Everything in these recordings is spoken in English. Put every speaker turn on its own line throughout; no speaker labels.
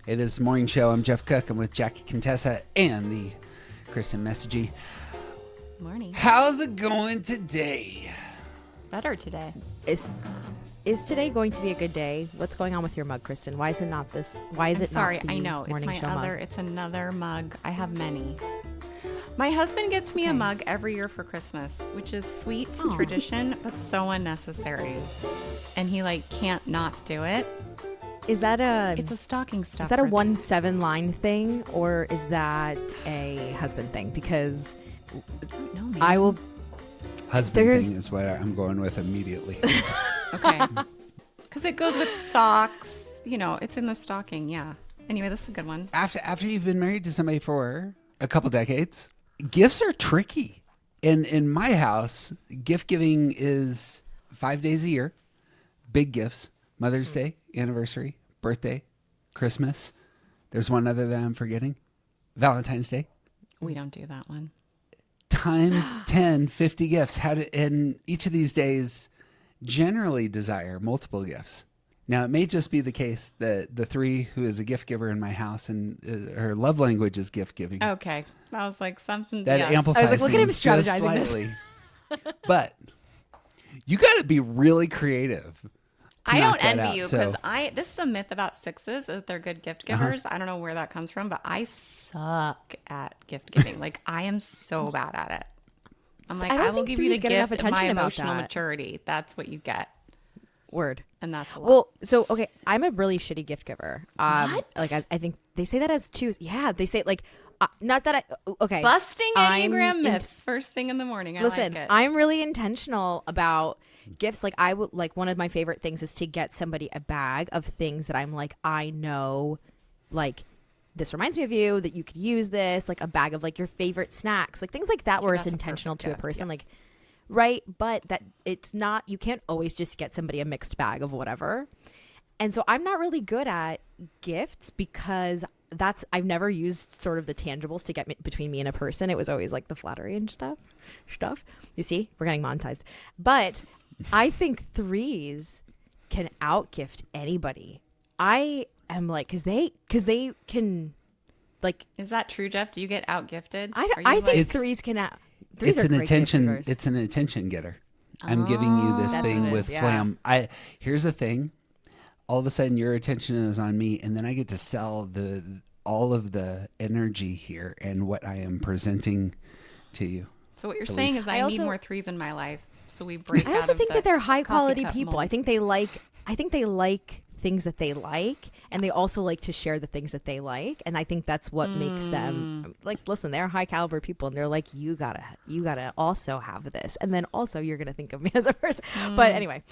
Hey, this is Morning Show. I'm Jeff Cook. I'm with Jackie Contessa and the Kristen Messagey.
Morning.
How's it going today?
Better today.
Is today going to be a good day? What's going on with your mug, Kristen? Why is it not this? Why is it
sorry,
not the
I know. It's
Morning
my
Show
other.
mug?
It's another mug. I have many. My husband gets me a mug every year for Christmas, which is sweet tradition, but so unnecessary. And he can't not do it.
Is that
It's a stocking stuffer.
Is that a 1-7 line thing, or is that a husband thing? Because
No, man.
I will.
Husband thing is what I'm going with immediately.
Okay. Because it goes with socks. It's in the stocking. Yeah. Anyway, this is a good one.
After you've been married to somebody for a couple decades, gifts are tricky. In my house, gift giving is 5 days a year. Big gifts. Mother's Day, anniversary, birthday, Christmas. There's one other that I'm forgetting. Valentine's Day.
We don't do that one.
Times 10, 50 gifts. And each of these days generally desire multiple gifts. Now, it may just be the case that the three who is a gift giver in my house and her love language is gift giving.
Okay. I was like something.
That
yes.
amplifies
I was like, look at him
things just
strategizing this.
slightly. But you got to be really creative.
I don't envy you because this is a myth about sixes that they're good gift givers. I don't know where that comes from, but I suck at gift giving. I am so bad at it. I'm like, I will give you the gift of my emotional maturity. That's what you get.
Word.
And that's a lot.
Well, so okay, I'm a really shitty gift giver.
What?
I think they say that as twos. Yeah, they say not that okay.
Busting Enneagram myths first thing in the morning.
Listen,
like it.
I'm really intentional about gifts. I would one of my favorite things is to get somebody a bag of things that I'm I know, this reminds me of you, that you could use this, a bag of your favorite snacks, things like that, where it's intentional to a person,
yes.
Right. But that it's not, you can't always just get somebody a mixed bag of whatever. And so I'm not really good at gifts because I've never used sort of the tangibles to get between me and a person. It was always the flattery and stuff. You see, we're getting monetized. But I think threes can outgift anybody. I am because they can
Is that true, Jeff? Do you get outgifted?
I think threes can out. Threes are great gift givers.
It's an attention getter. I'm giving you this thing with flam. Here's the thing. All of a sudden your attention is on me, and then I get to sell all of the energy here and what I am presenting to you.
So what you're saying is I need more threes in my life. So we break out of
I also think that they're high quality people.
Mold.
I think they like things that they like, and they also like to share the things that they like, and I think that's what makes them listen, they're high caliber people, and they're you gotta also have this, and then also you're gonna think of me as a person. But anyway,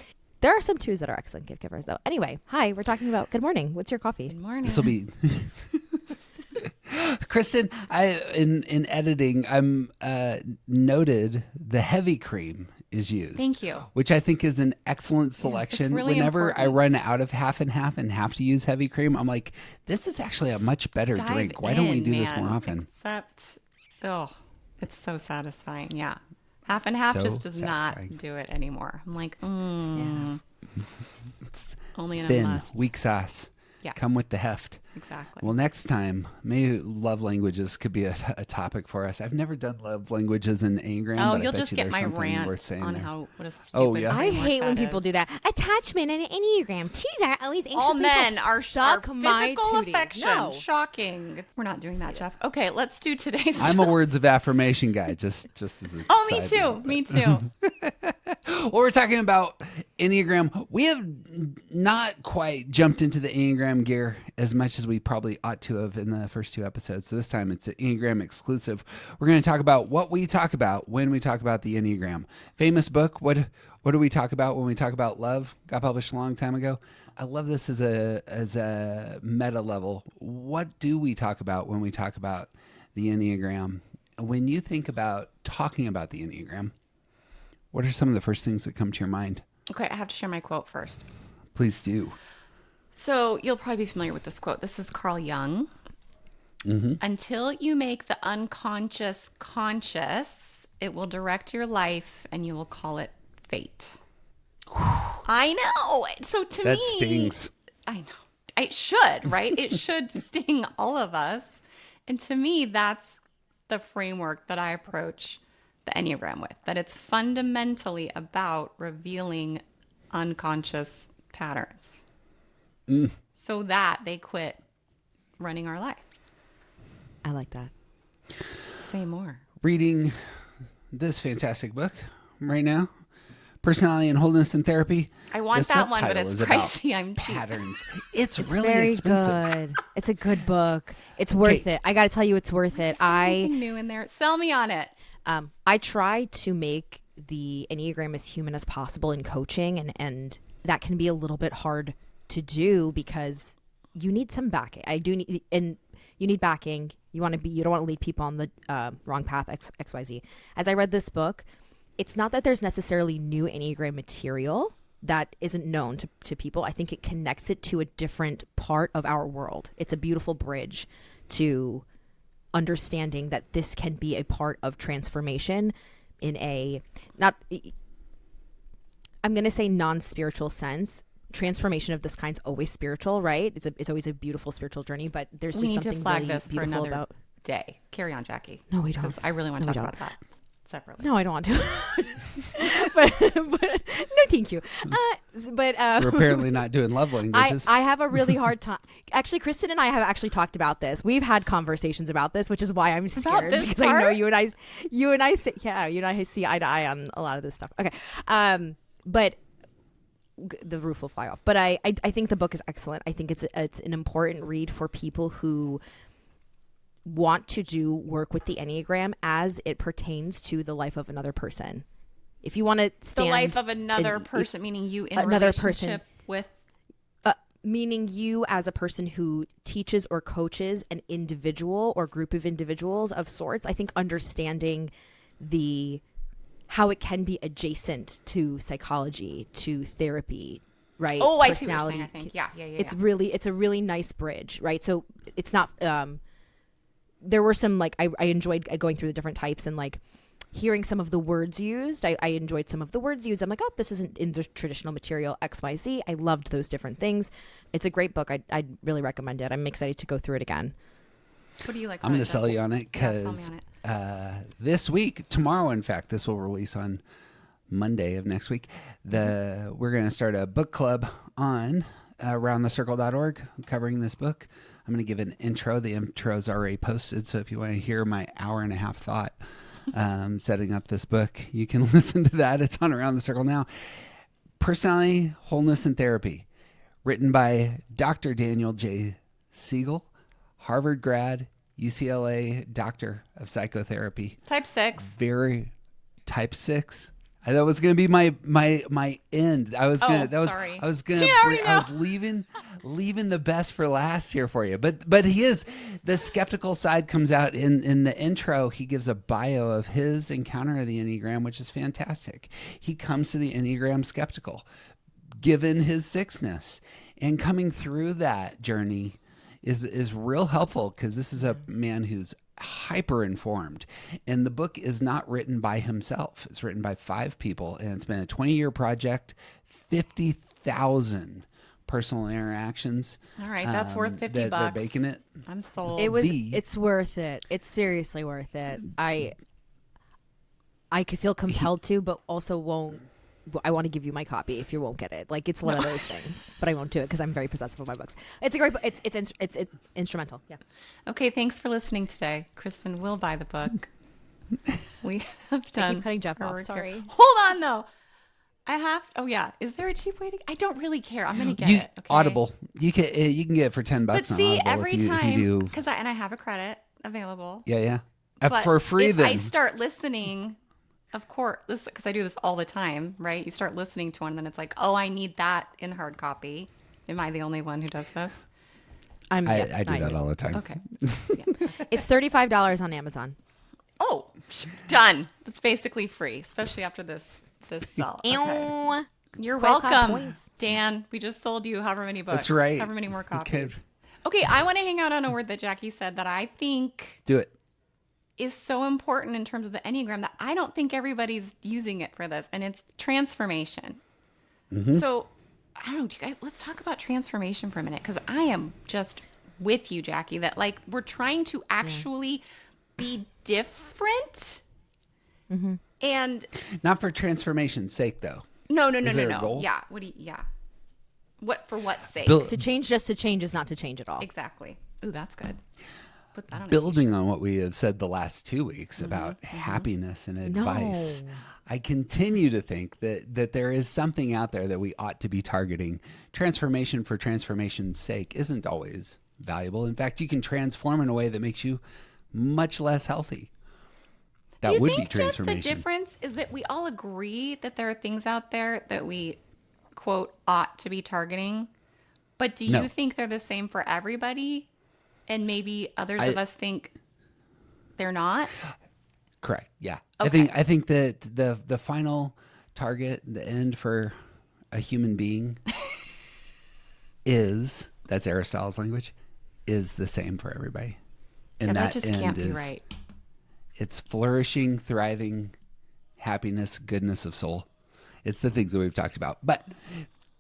there are some twos that are excellent gift givers though. Anyway, hi, we're talking about good morning. What's your coffee?
Good morning.
This will be Kristen, in editing, I'm noted the heavy cream is used.
Thank you.
Which I think is an excellent selection.
it's really
Whenever
important.
I run out of half and half and have to use heavy cream, I'm like, this is actually a much better drink. Why don't we do this more often?
Except, it's so satisfying. Yeah. Half and half
So
just does
satisfying.
not do it anymore. I'm like,
It's
only in a
thin,
must.
weak sauce.
Yeah.
Come with the heft.
Exactly.
Well, next time, maybe love languages could be a topic for us. I've never done love languages in Enneagram.
Oh,
but
you'll
I bet
just
you
get
there's
my
something
rant
worth saying
on
there.
what a stupid
yeah?
I
framework
hate when
that
people
is.
do that. Attachment and an Enneagram. Twos are always anxiously
All men
attached.
are
Suck my
physical
tootie.
affection.
No.
Shocking. We're not doing that, Jeff. Okay, let's do today's.
I'm a words of affirmation guy, just as a
Oh, me
side
too.
note,
Me too.
Well, we're talking about Enneagram. We have not quite jumped into the Enneagram gear as much as we probably ought to have in the first 2 episodes. So this time it's an Enneagram exclusive. We're going to talk about what we talk about when we talk about the Enneagram. Famous book. What do we talk about when we talk about love? Got published a long time ago. I love this as a meta level. What do we talk about when we talk about the Enneagram? When you think about talking about the Enneagram, what are some of the first things that come to your mind?
Okay, I have to share my quote first.
Please do.
So you'll probably be familiar with this quote. This is Carl Jung. Until you make the unconscious conscious, it will direct your life and you will call it fate. I know. So to me,
That stings.
I know. It should, right? It should sting all of us. And to me, that's the framework that I approach the Enneagram with, that it's fundamentally about revealing unconscious patterns so that they quit running our life.
I like that.
Say more.
Reading this fantastic book right now, Personality and Wholeness in Therapy.
I want
The
that one, but
subtitle
it's
is about
pricey. I'm cheap.
patterns. It's really
very
expensive.
good. It's a good book. It's worth it. I got to tell you, it's worth it.
Anything new in there? Sell me on it.
I try to make the Enneagram as human as possible in coaching, and that can be a little bit hard to do because you need some backing. You need backing. You don't want to lead people on the wrong path, XYZ. As I read this book, it's not that there's necessarily new Enneagram material that isn't known to people. I think it connects it to a different part of our world. It's a beautiful bridge to understanding that this can be a part of transformation in I'm going to say non-spiritual sense. Transformation of this kind's always spiritual, right? It's always a beautiful spiritual journey, but there's just something really beautiful about
day. Carry on, Jackie.
No, we don't.
Because I really want to talk about that separately.
No, I don't want to. but no, thank you.
We're apparently not doing love languages.
I have a really hard time. Actually, Kristen and I have actually talked about this. We've had conversations about this, which is why I'm scared because I know you and I see eye to eye on a lot of this stuff. Okay, but the roof will fly off. But I think the book is excellent. I think it's an important read for people who want to do work with the Enneagram as it pertains to the life of another person. If you want to stand
the life of another person, meaning you in
another
relationship
person
with,
meaning you as a person who teaches or coaches an individual or group of individuals of sorts. I think understanding how it can be adjacent to psychology, to therapy, right?
Oh, I see what you're saying, I think. Yeah.
It's a really nice bridge, right? So it's not, there were some, like, I enjoyed going through the different types and, like, hearing some of the words used. I enjoyed some of the words used. I'm like, oh, this isn't in the traditional material XYZ. I loved those different things. It's a great book. I'd really recommend it. I'm excited to go through it again.
What do you like?
I'm going to sell you on it because this week, tomorrow, in fact, this will release on Monday of next week. We're going to start a book club on aroundthecircle.org covering this book. I'm going to give an intro. The intro is already posted, so if you want to hear my hour-and-a-half thought setting up this book, you can listen to that. It's on Around the Circle now. Personality, Wholeness, and Therapy, written by Dr. Daniel J. Siegel, Harvard grad, UCLA doctor of psychotherapy.
Type 6.
Very type 6. That was going to be my end. I was leaving the best for last here for you. But the skeptical side comes out in the intro. He gives a bio of his encounter of the Enneagram, which is fantastic. He comes to the Enneagram skeptical, given his sixness, and coming through that journey is real helpful because this is a man who's hyper informed, and the book is not written by himself. It's written by 5 people, and it's been a 20-year project, 50,000 personal interactions.
All right, that's worth $50.
They're baking it.
I'm sold.
It's worth it. It's seriously worth it. I could feel compelled to, but also won't. I want to give you my copy if you won't get it. Like, it's one of those things, but I won't do it because I'm very possessive of my books. It's a great book. It's instrumental. Yeah.
Okay. Thanks for listening today. Kristen will buy the book. We have done.
I keep cutting Jeff off. Sorry.
Hold on though. I have. Oh yeah. Is there a cheap way to? I don't really care. I'm gonna get it. Okay?
Audible. You can get it for $10
but see,
on Audible
every time because I have a credit available.
Yeah.
But
for free
if
then.
I start listening. Of course, because I do this all the time, right? You start listening to one, and then it's like, oh, I need that in hard copy. Am I the only one who does this?
I do that all the time.
Okay.
Yeah. It's $35 on Amazon.
Oh, done. That's basically free, especially after this to sell. Okay. You're welcome, Dan. We just sold you however many books.
That's right.
However many more copies. Okay, I want to hang out on a word that Jackie said that I think
do it.
Is so important in terms of the Enneagram that I don't think everybody's using it for this, and it's transformation. Mm-hmm. So I don't know, do you guys, let's talk about transformation for a minute, because I am just with you, Jackie, that like we're trying to actually be different.
Mm-hmm.
And
not for transformation's sake, though.
No.
Goal?
Yeah. Yeah. What, for what sake?
To change just to change is not to change at all.
Exactly. Ooh, that's good. Put that on
Building on what we have said the last 2 weeks about happiness and advice,
No.
I continue to think that there is something out there that we ought to be targeting. Transformation for transformation's sake isn't always valuable. In fact, you can transform in a way that makes you much less healthy. That
Do you
would
think,
be transformation.
Jeff, the difference is that we all agree that there are things out there that we, quote, ought to be targeting? But do you think they're the same for everybody? And maybe others of us think they're not?
Correct. Yeah.
Okay.
I think that the final target, the end for a human being is, that's Aristotle's language, is the same for everybody. And
that just
end
can't be
is,
right.
It's flourishing, thriving, happiness, goodness of soul. It's the things that we've talked about. But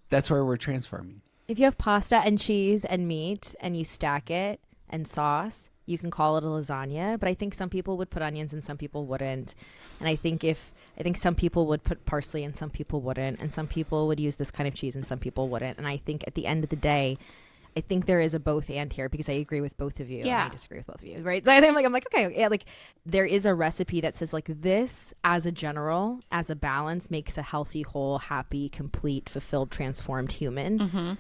that's where we're transforming.
If you have pasta and cheese and meat and you stack it and sauce, you can call it a lasagna. But I think some people would put onions and some people wouldn't. And I think some people would put parsley and some people wouldn't. And some people would use this kind of cheese and some people wouldn't. And I think at the end of the day, I think there is a both and here, because I agree with both of you.
Yeah.
And I disagree with both of you. Right. So I'm like, okay, yeah, like there is a recipe that says like this as a general, as a balance, makes a healthy, whole, happy, complete, fulfilled, transformed human.
Mm-hmm.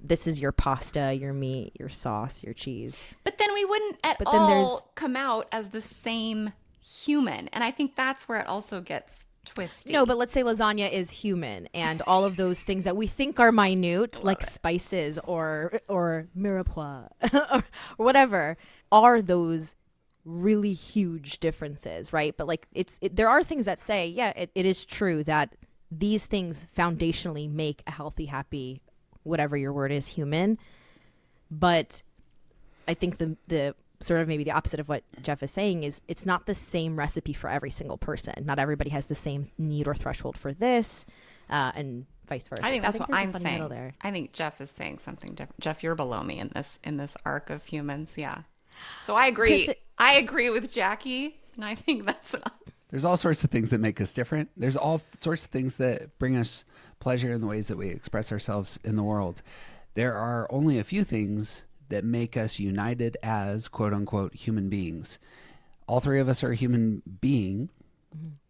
This is your pasta, your meat, your sauce, your cheese.
But then we wouldn't at
But then
all come out as the same human. And I think that's where it also gets twisty.
No, but let's say lasagna is human, and all of those things that we think are minute, like spices or mirepoix or whatever, are those really huge differences, right? But like there are things that say, yeah, it is true that these things foundationally make a healthy, happy, whatever your word is, human. But I think the sort of maybe the opposite of what Jeff is saying is it's not the same recipe for every single person. Not everybody has the same need or threshold for this, and vice versa.
I think that's what I'm
there's a
saying.
middle there.
I think Jeff is saying something different. Jeff, you're below me in this arc of humans. Yeah. So I agree. I agree with Jackie, and I think that's what
There's all sorts of things that make us different. There's all sorts of things that bring us pleasure in the ways that we express ourselves in the world. There are only a few things that make us united as quote unquote human beings. All three of us are a human being,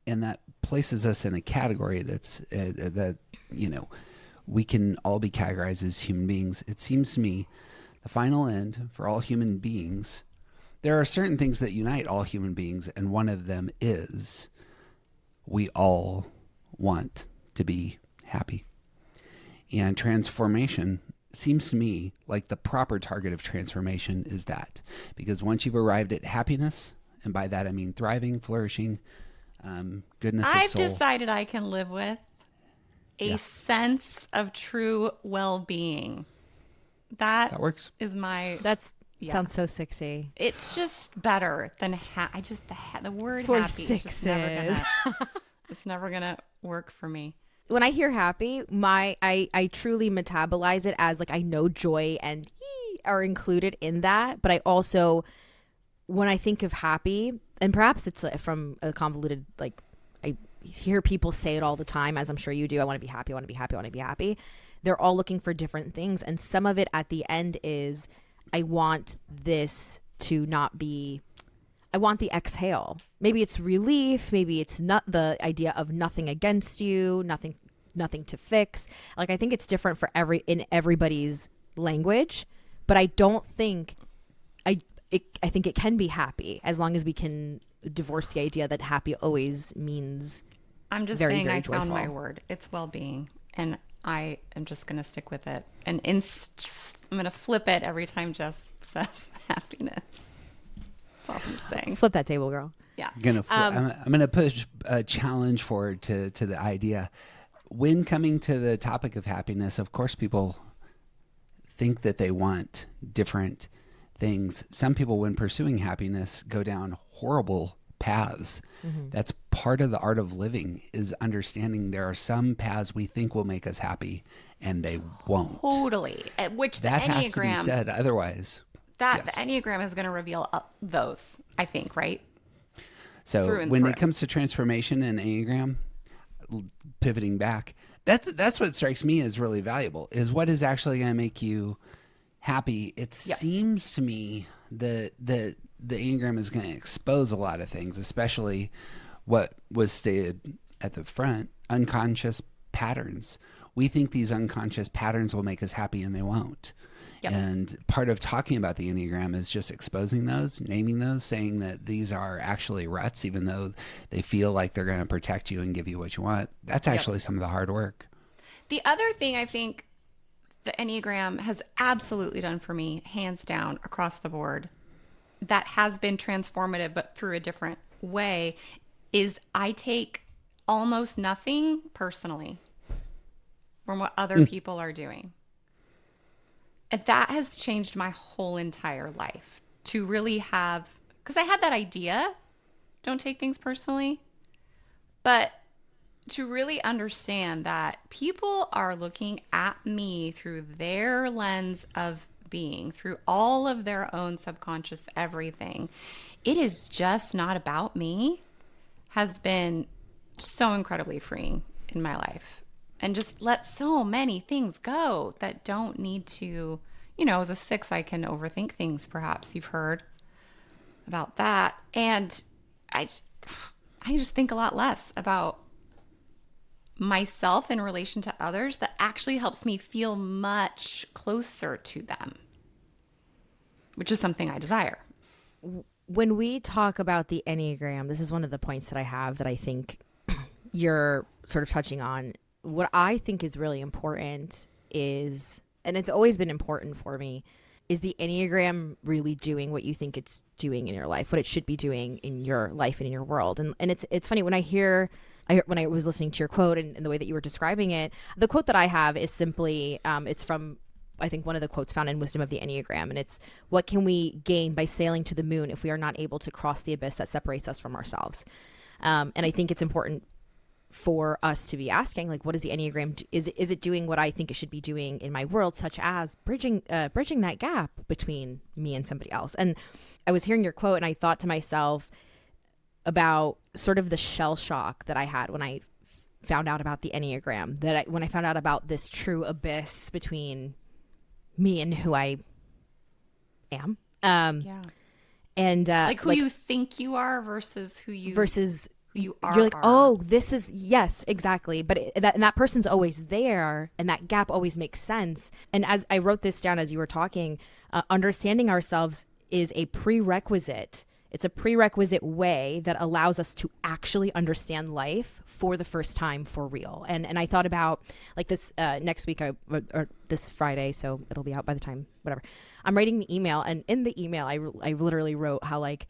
and that places us in a category that's that we can all be categorized as human beings. It seems to me the final end for all human beings, there are certain things that unite all human beings, and one of them is we all want to be happy. And transformation seems to me like the proper target of transformation is that. Because once you've arrived at happiness, and by that I mean thriving, flourishing, goodness of soul.
I've decided I can live with a sense of true well-being. That works. Is my...
Sounds so sexy.
It's just better than the word
For
happy is just it's never gonna work for me.
When I hear happy, I truly metabolize it as like I know joy and are included in that, but I also, when I think of happy, and perhaps it's from a convoluted, like I hear people say it all the time, as I'm sure you do. I want to be happy. I want to be happy. I want to be happy. They're all looking for different things, and some of it at the end is, I want this to not be, I want the exhale. Maybe it's relief. Maybe it's not the idea of nothing against you, nothing to fix. Like, I think it's different for in everybody's language, but I don't think, I think it can be happy as long as we can divorce the idea that happy always means
I'm just
very,
saying
very
I
joyful.
found my word. It's well-being. And I am just going to stick with it. And I'm going to flip it every time Jess says happiness. That's all I'm saying.
Flip that table, girl.
Yeah.
I'm gonna push a challenge forward to the idea. When coming to the topic of happiness, of course, people think that they want different things. Some people, when pursuing happiness, go down horrible paths. Mm-hmm. That's part of the art of living, is understanding there are some paths we think will make us happy, and they won't.
Totally. Which the
That
Enneagram
has to be said. Otherwise,
that
yes.
the Enneagram is going to reveal those, I think, right?
So
Through and
when
through.
it comes to transformation and Enneagram, pivoting back, that's what strikes me as really valuable, is what is actually going to make you happy. It seems to me that the Enneagram is going to expose a lot of things, especially what was stated at the front, unconscious patterns. We think these unconscious patterns will make us happy, and they won't. Yep. And part of talking about the Enneagram is just exposing those, naming those, saying that these are actually ruts, even though they feel like they're going to protect you and give you what you want. That's actually some of the hard work.
The other thing I think the Enneagram has absolutely done for me, hands down, across the board, that has been transformative, but through a different way, is I take almost nothing personally from what other people are doing. And that has changed my whole entire life, to really have, because I had that idea, don't take things personally, but to really understand that people are looking at me through their lens of being, through all of their own subconscious everything. It is just not about me, has been so incredibly freeing in my life. And just let so many things go that don't need to, as a 6, I can overthink things, perhaps you've heard about that. And I just think a lot less about myself in relation to others. That actually helps me feel much closer to them, which is something I desire.
When we talk about the Enneagram, this is one of the points that I have that I think you're sort of touching on. What I think is really important is, and it's always been important for me, is the Enneagram really doing what you think it's doing in your life, what it should be doing in your life and in your world. And it's funny when when I was listening to your quote and the way that you were describing it, the quote that I have is simply, it's from, I think, one of the quotes found in Wisdom of the Enneagram. And it's, what can we gain by sailing to the moon if we are not able to cross the abyss that separates us from ourselves? And I think it's important for us to be asking, like, what does the Enneagram do? Is it doing what I think it should be doing in my world, such as bridging that gap between me and somebody else? And I was hearing your quote, and I thought to myself about sort of the shell shock that I had when I found out about the Enneagram, when I found out about this true abyss between me and who I am. And
like who you think you are versus who you are.
You're like, oh, this is, yes, exactly. But that person's always there, and that gap always makes sense. And as I wrote this down as you were talking, understanding ourselves is a prerequisite. It's a prerequisite way that allows us to actually understand life for the first time for real. And I thought about, like, this next week, or this Friday, so it'll be out by the time, whatever. I'm writing the email, and in the email, I literally wrote how, like,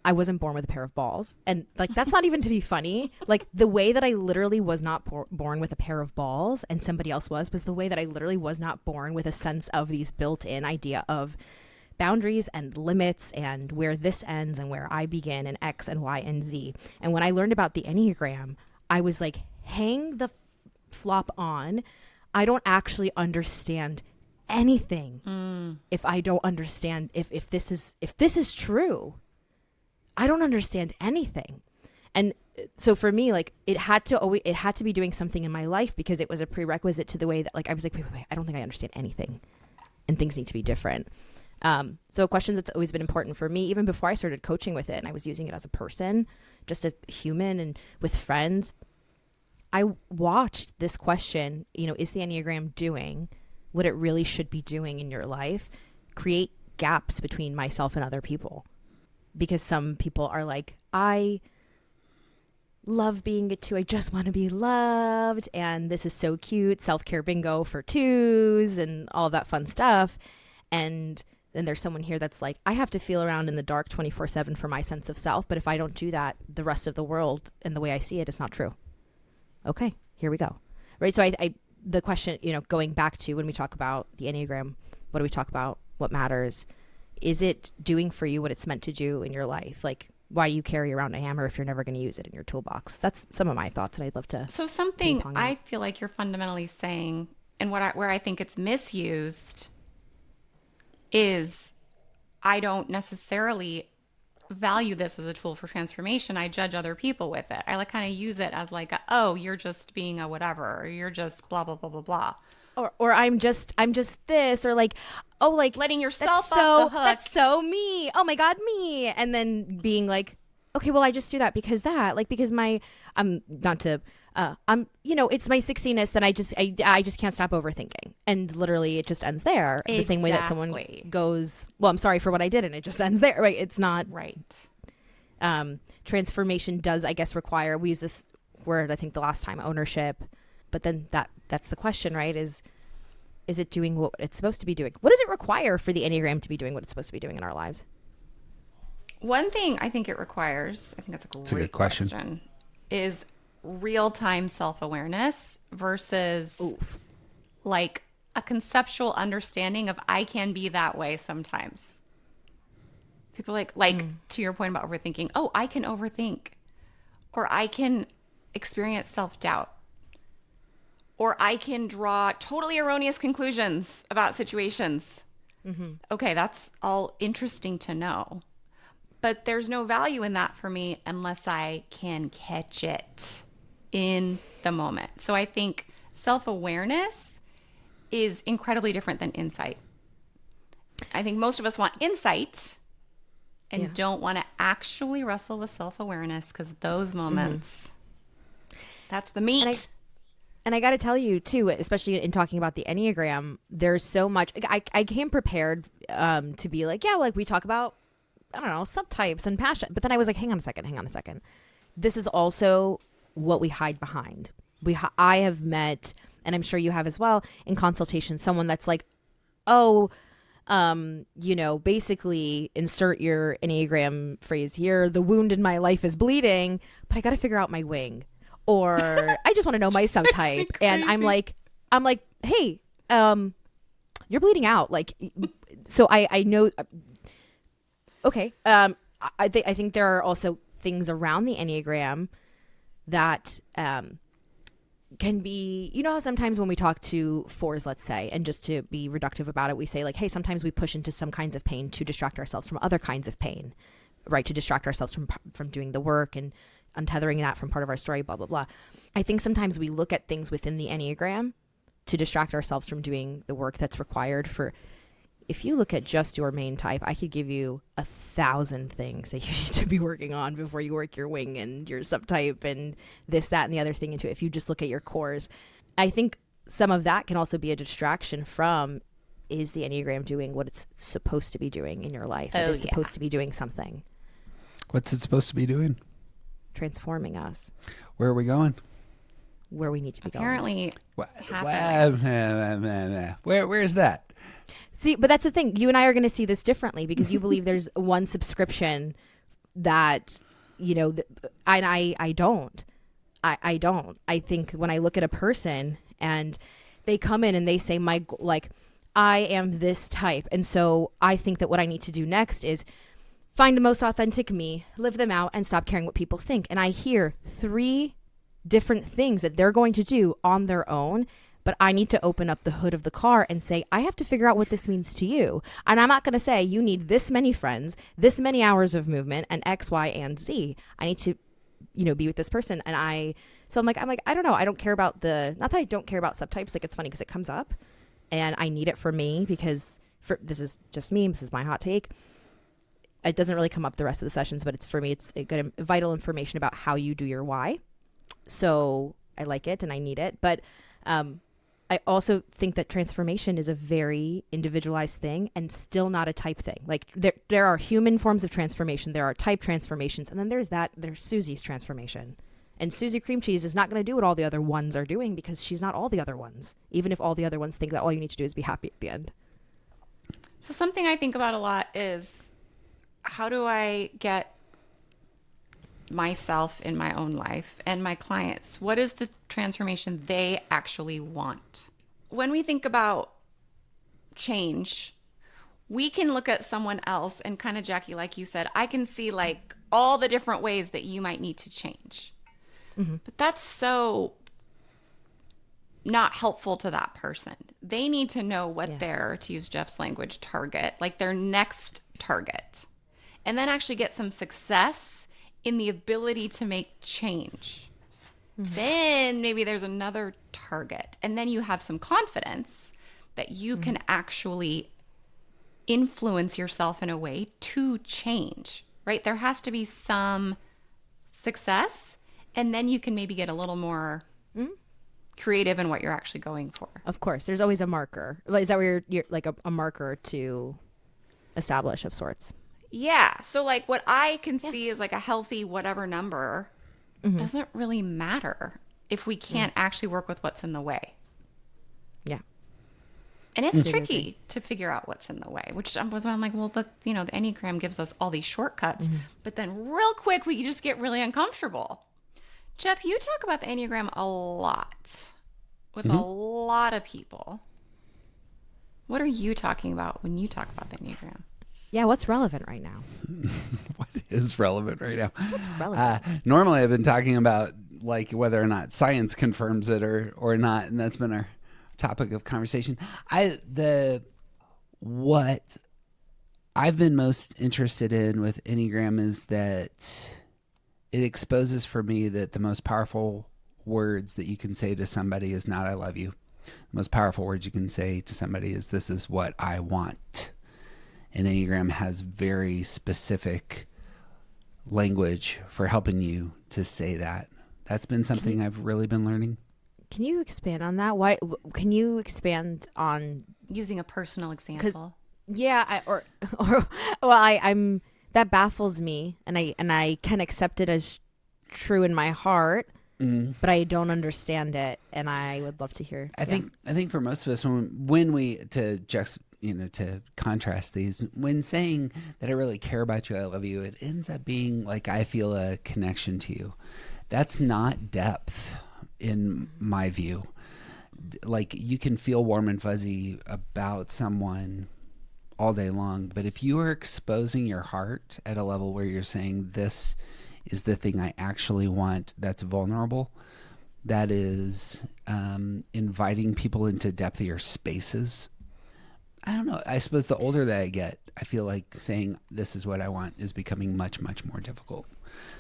I wasn't born with a pair of balls. And, like, that's not even to be funny. Like, the way that I literally was not born with a pair of balls and somebody else was the way that I literally was not born with a sense of these built-in idea of boundaries and limits and where this ends and where I begin and X and Y and Z. And when I learned about the Enneagram, I was like, hang the flop on. I don't actually understand anything if I don't understand if this is true. I don't understand anything. And so for me, like, it had to be doing something in my life, because it was a prerequisite to the way that, like, I was like, wait, I don't think I understand anything, and things need to be different. So a question that's always been important for me, even before I started coaching with it, and I was using it as a person, just a human and with friends, I watched this question, is the Enneagram doing what it really should be doing in your life? Create gaps between myself and other people. Because some people are like, I love being a 2. I just want to be loved. And this is so cute. Self-care bingo for 2s and all that fun stuff. And then there's someone here that's like, I have to feel around in the dark 24/7 for my sense of self. But if I don't do that, the rest of the world and the way I see it is not true. Okay, here we go. Right. So the question, going back to when we talk about the Enneagram, what do we talk about? What matters? Is it doing for you what it's meant to do in your life? Like, why do you carry around a hammer if you're never going to use it in your toolbox? That's some of my thoughts, and I'd love to.
So something I feel like you're fundamentally saying and where I think it's misused is I don't necessarily value this as a tool for transformation. I judge other people with it. I like kind of use it as like, oh, you're just being a whatever, or you're just blah, blah, blah, blah, blah.
Or I'm just this, or like, oh, like
letting yourself off the hook.
That's so me. Oh my God, me. And then being like, okay, well, I just do that because my, it's my 60ness that I just can't stop overthinking. And literally it just ends there.
Exactly.
The same way that someone goes, well, I'm sorry for what I did. And it just ends there, right? It's not.
Right.
Transformation does, I guess, require, we use this word, I think the last time, ownership. But then that's the question, right? Is it doing what it's supposed to be doing? What does it require for the Enneagram to be doing what it's supposed to be doing in our lives?
One thing I think it requires, I think that's a great question, is real-time self-awareness versus like a conceptual understanding of I can be that way sometimes. People like to your point about overthinking, oh, I can overthink, or I can experience self-doubt, or I can draw totally erroneous conclusions about situations. Mm-hmm. Okay, that's all interesting to know. But there's no value in that for me unless I can catch it in the moment. So I think self-awareness is incredibly different than insight. I think most of us want insight and don't want to actually wrestle with self-awareness, because those moments, that's the meat.
And I got to tell you, too, especially in talking about the Enneagram, there's so much. I came prepared to be like, yeah, like we talk about, I don't know, subtypes and passion. But then I was like, hang on a second. This is also what we hide behind. I have met, and I'm sure you have as well, in consultation, someone that's like, oh, basically insert your Enneagram phrase here. The wound in my life is bleeding, but I got to figure out my wing. Or I just want to know my subtype. And I'm like, hey, you're bleeding out. Like, so I know. Okay. I think there are also things around the Enneagram that can be, you know how sometimes when we talk to fours, let's say, and just to be reductive about it, we say like, hey, sometimes we push into some kinds of pain to distract ourselves from other kinds of pain, right? To distract ourselves from doing the work and untethering that from part of our story, blah, blah, blah. I think sometimes we look at things within the Enneagram to distract ourselves from doing the work that's required for, if you look at just your main type, I could give you 1,000 things that you need to be working on before you work your wing and your subtype and this, that, and the other thing into it. If you just look at your cores, I think some of that can also be a distraction from, is the Enneagram doing what it's supposed to be doing in your life? It is supposed to be doing something.
What's it supposed to be doing?
Transforming us.
Where are we going?
Where we need to be
going.
Where's that?
See, but that's the thing. You and I are going to see this differently because you believe there's one subscription that, and I don't. I don't. I think when I look at a person and they come in and they say, I am this type. And so I think that what I need to do next is find the most authentic me, live them out, and stop caring what people think. And I hear 3 different things that they're going to do on their own, but I need to open up the hood of the car and say, I have to figure out what this means to you. And I'm not going to say you need this many friends, this many hours of movement, and X, Y, and Z. I need to, be with this person. And I'm like, I don't know. I don't care about not that I don't care about subtypes. Like, it's funny because it comes up and I need it for me because this is just me. This is my hot take. It doesn't really come up the rest of the sessions, but it's, for me, it's good, vital information about how you do your why. So I like it and I need it. But I also think that transformation is a very individualized thing and still not a type thing. Like there are human forms of transformation. There are type transformations. And then there's Susie's transformation. And Susie Cream Cheese is not going to do what all the other ones are doing because she's not all the other ones, even if all the other ones think that all you need to do is be happy at the end.
So something I think about a lot is, how do I get myself in my own life and my clients? What is the transformation they actually want? When we think about change, we can look at someone else and kind of, Jackie, like you said, I can see like all the different ways that you might need to change. Mm-hmm. But that's so not helpful to that person. They need to know what
Yes.
their, to use Jeff's language, target, like their next target, and then actually get some success in the ability to make change. Then maybe there's another target, and then you have some confidence that you can actually influence yourself in a way to change, right? There has to be some success, and then you can maybe get a little more creative in what you're actually going for.
Of course, there's always a marker. Is that where you're like a marker to establish of sorts?
Yeah. So like what I can see is like a healthy whatever number doesn't really matter if we can't actually work with what's in the way.
Yeah.
And it's tricky to figure out what's in the way, which was why I'm like, well, the Enneagram gives us all these shortcuts, but then real quick, we just get really uncomfortable. Jeff, you talk about the Enneagram a lot with a lot of people. What are you talking about when you talk about the Enneagram?
Yeah, what's relevant right now?
What is relevant right now?
What's relevant?
Normally, I've been talking about like whether or not science confirms it or not, and that's been our topic of conversation. What I've been most interested in with Enneagram is that it exposes for me that the most powerful words that you can say to somebody is not "I love you." The most powerful words you can say to somebody is "This is what I want." And Enneagram has very specific language for helping you to say that. That's been something I've really been learning.
Can you expand on that? Why? Can you expand on
Using a personal example.
Yeah, I'm that baffles me, and I can accept it as true in my heart, but I don't understand it, and I would love to hear.
I think for most of us, when we to contrast these, when saying that I really care about you, I love you, it ends up being like I feel a connection to you. That's not depth, in my view. Like you can feel warm and fuzzy about someone all day long, but if you are exposing your heart at a level where you're saying this is the thing I actually want, that's vulnerable, that is inviting people into depthier spaces. I don't know. I suppose the older that I get, I feel like saying this is what I want is becoming much, much more difficult.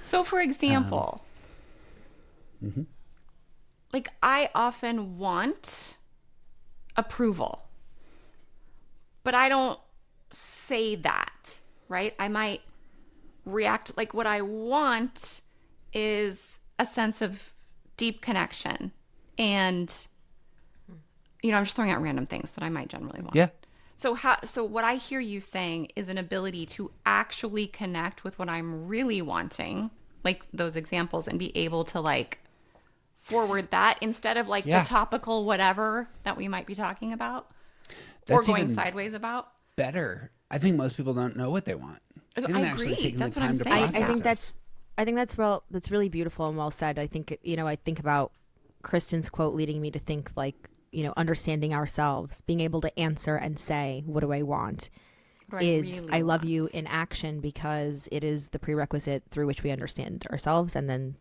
So for example, like I often want approval, but I don't say that, right? I might react like what I want is a sense of deep connection. And, I'm just throwing out random things that I might generally want.
Yeah.
So what I hear you saying is an ability to actually connect with what I'm really wanting, like those examples, and be able to like forward that instead of like the topical whatever that we might be talking about or going sideways about.
Better. I think most people don't know what they want. They haven't actually taken the time to process.
I think that's really beautiful and well said. I think I think about Kristen's quote leading me to think like, understanding ourselves, being able to answer and say, what do I want? I love you in action, because it is the prerequisite through which we understand ourselves, and then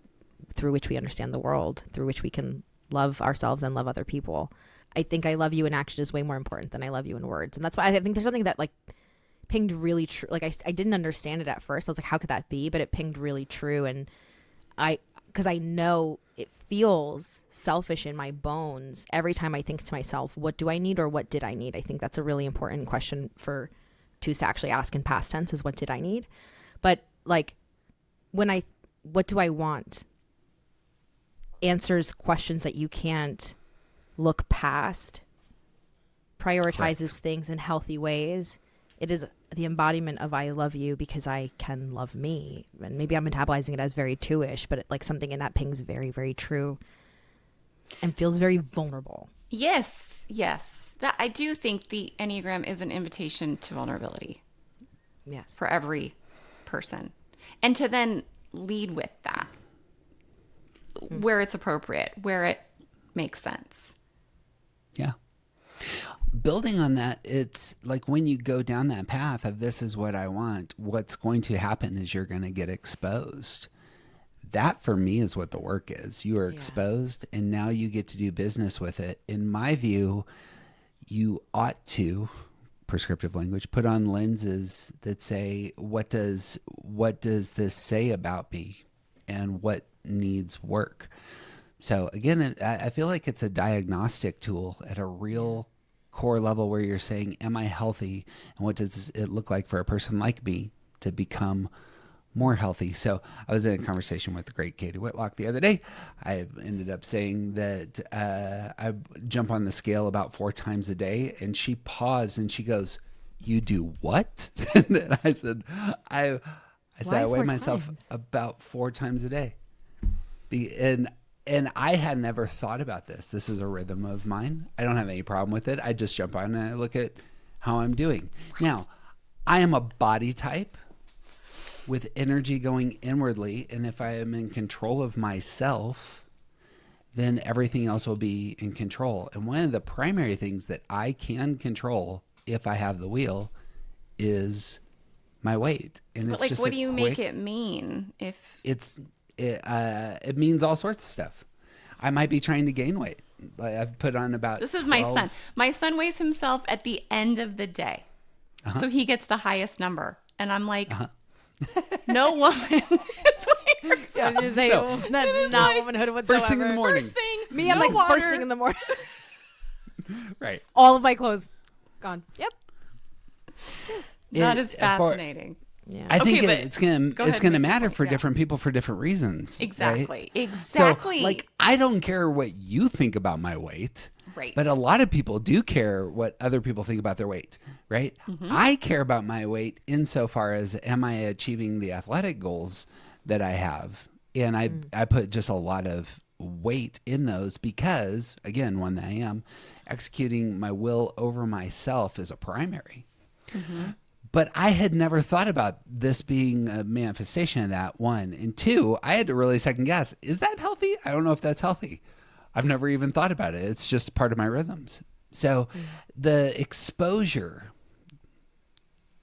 through which we understand the world, through which we can love ourselves and love other people. I think I love you in action is way more important than I love you in words. And that's why I think there's something that like pinged really true. Like I didn't understand it at first. I was like, how could that be? But it pinged really true. And because I know it feels selfish in my bones every time I think to myself, what do I need or what did I need? I think that's a really important question to actually ask in past tense, is what did I need? But like what do I want answers questions that you can't look past, prioritizes things in healthy ways. It is the embodiment of I love you because I can love me. And maybe I'm metabolizing it as very two-ish, but like something in that ping's very, very true and feels very vulnerable.
Yes. That I do think the Enneagram is an invitation to vulnerability.
Yes.
For every person. And to then lead with that where it's appropriate, where it makes sense.
Yeah. Building on that, it's like when you go down that path of this is what I want, what's going to happen is you're going to get exposed. that for me is what the work is. You are exposed, and now you get to do business with it. In my view, you ought to, prescriptive language, put on lenses that say, what does this say about me, and what needs work? So again, I feel like it's a diagnostic tool at a real core level where you're saying, am I healthy? And what does it look like for a person like me to become more healthy? So I was in a conversation with the great Katie Whitlock the other day. I ended up saying that I jump on the scale about 4 times a day, and she paused and she goes, "You do what?" And I said, I weigh myself about 4 times a day. And I had never thought about this. This is a rhythm of mine. I don't have any problem with it. I just jump on and I look at how I'm doing. Now, I am a body type with energy going inwardly. And if I am in control of myself, then everything else will be in control. And one of the primary things that I can control, if I have the wheel, is my weight. And
but
it's
like,
just
what do you make it mean? If
it means all sorts of stuff. I might be trying to gain weight. I've put on about
This is
12.
my son. My son weighs himself at the end of the day. So he gets the highest number. And I'm like, no woman is weighing herself.
I was going to say, that's not womanhood whatsoever.
First thing in the morning.
First thing,
Me, I'm
no
like
water.
first thing in the morning.
Right.
All of my clothes gone. Yep.
That is fascinating.
Yeah.
I think
but
it's
go ahead
gonna
and make your
matter
point,
for
yeah.
different people for different reasons.
Exactly.
Right?
Exactly.
So, like, I don't care what you think about my weight.
Right.
But a lot of people do care what other people think about their weight, right?
Mm-hmm.
I care about my weight insofar as, am I achieving the athletic goals that I have? And I put just a lot of weight in those because, again, one that I am, executing my will over myself is a primary.
Mm-hmm.
But I had never thought about this being a manifestation of that, one. And two, I had to really second guess, is that healthy? I don't know if that's healthy. I've never even thought about it. It's just part of my rhythms. So the exposure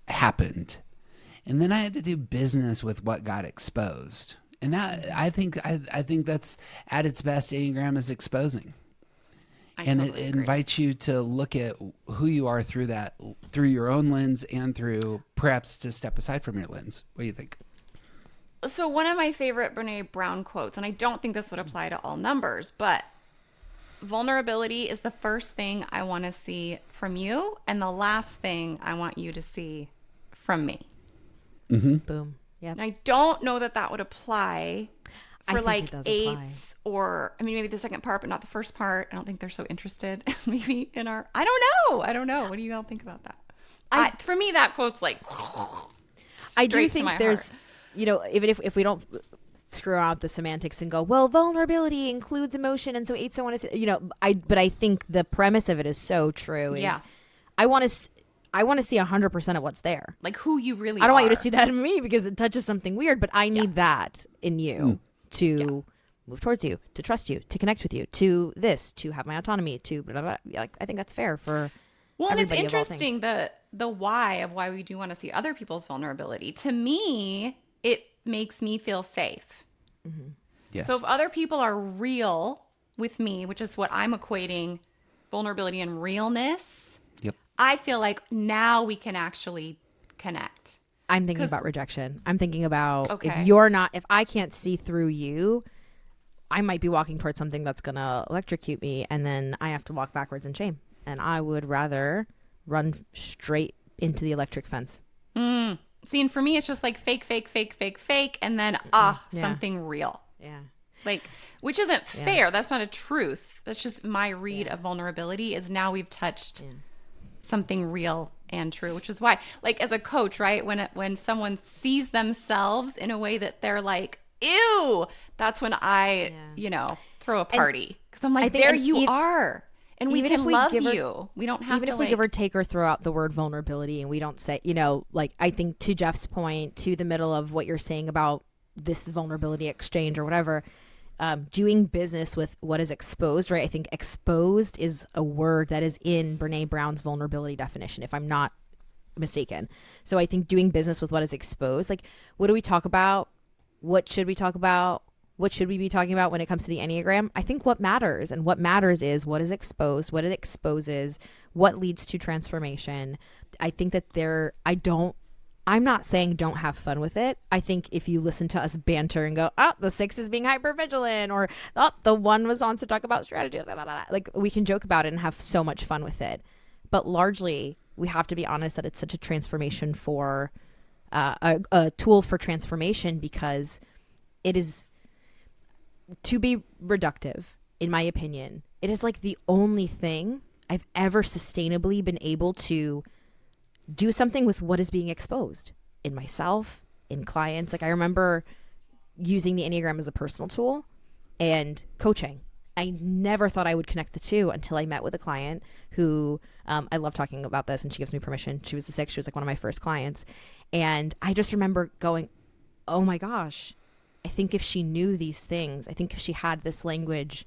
happened. And then I had to do business with what got exposed. And that, I think that's at its best, Enneagram is exposing. And
totally
it
agree.
invites you to look at who you are through your own lens, and through perhaps to step aside from your lens. What do you think?
So one of my favorite Brené Brown quotes, and I don't think this would apply to all numbers, but vulnerability is the first thing I want to see from you, and the last thing I want you to see from me.
Mm-hmm.
Boom. Yeah.
And I don't know that would apply
I
for
think
like
it does
eights, or I mean maybe the second part, but not the first part. I don't think they're so interested maybe in our. I don't know. What do you all think about that? For me, that quote's like.
I do
straight to
think
my
there's,
heart.
even if we don't screw out the semantics and go, well, vulnerability includes emotion, and so eights don't want to, but I think the premise of it is so true.
Yeah.
I want to see 100% of what's there.
Like who you really
I don't want you
are.
to see that in me because it touches something weird, but I need that in you to move towards you, to trust you, to connect with you, to have my autonomy, to blah, blah, blah. Like, I think that's fair for
Well, and it's
everybody of all
interesting the why of why we do want to see other people's vulnerability. To me, it makes me feel safe.
Mm-hmm.
Yes.
So if other people are real with me, which is what I'm equating vulnerability and realness,
Yep.
I feel like now we can actually connect.
I'm thinking about rejection. I'm thinking about
Okay.
if I can't see through you, I might be walking towards something that's going to electrocute me, and then I have to walk backwards in shame. And I would rather run straight into the electric fence.
See, and for me, it's just like fake, and then something real.
Yeah.
Like, which isn't fair. That's not a truth. That's just my read of vulnerability is now we've touched something real and true, which is why, like, as a coach, right? When someone sees themselves in a way that they're like, ew, that's when I, throw a party. Because I'm like, there you are. And we can love you. We don't have to,
even if we give or take or throw out the word vulnerability and we don't say, like, I think to Jeff's point, to the middle of what you're saying about this vulnerability exchange or whatever, doing business with what is exposed, right? I think exposed is a word that is in Brené Brown's vulnerability definition, if I'm not mistaken. So I think doing business with what is exposed, like, what do we talk about? What should we talk about? what should we be talking about when it comes to the Enneagram? I think what matters, and what matters is what is exposed, what it exposes, what leads to transformation. I think that I'm not saying don't have fun with it. I think if you listen to us banter and go, oh, the 6 is being hypervigilant, or oh, the 1 was on to talk about strategy, blah, blah, blah. Like, we can joke about it and have so much fun with it. But largely, we have to be honest that it's such a transformation for a tool for transformation, because it is, to be reductive, in my opinion, it is like the only thing I've ever sustainably been able to do something with what is being exposed in myself, in clients. Like, I remember using the Enneagram as a personal tool and coaching. I never thought I would connect the two until I met with a client who, I love talking about this, and she gives me permission. She was the 6. She was like one of my first clients. And I just remember going, oh my gosh, I think if she knew these things, I think if she had this language,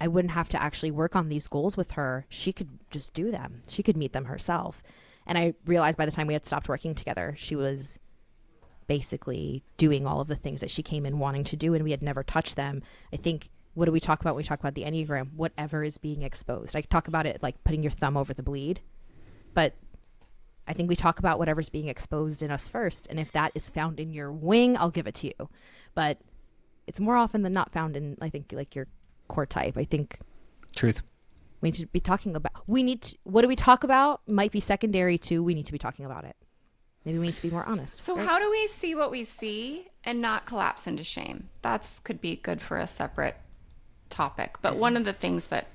I wouldn't have to actually work on these goals with her. She could just do them. She could meet them herself. And I realized by the time we had stopped working together, she was basically doing all of the things that she came in wanting to do, and we had never touched them. I think, what do we talk about when we talk about the Enneagram? Whatever is being exposed. I talk about it like putting your thumb over the bleed, but I think we talk about whatever's being exposed in us first. And if that is found in your wing, I'll give it to you. But it's more often than not found in, I think, like your core type. I think
truth.
We need to be talking about, what do we talk about might be secondary to, we need to be talking about it. Maybe we need to be more honest.
So
right?
How do we see what we see and not collapse into shame? That's could be good for a separate topic. But one of the things that,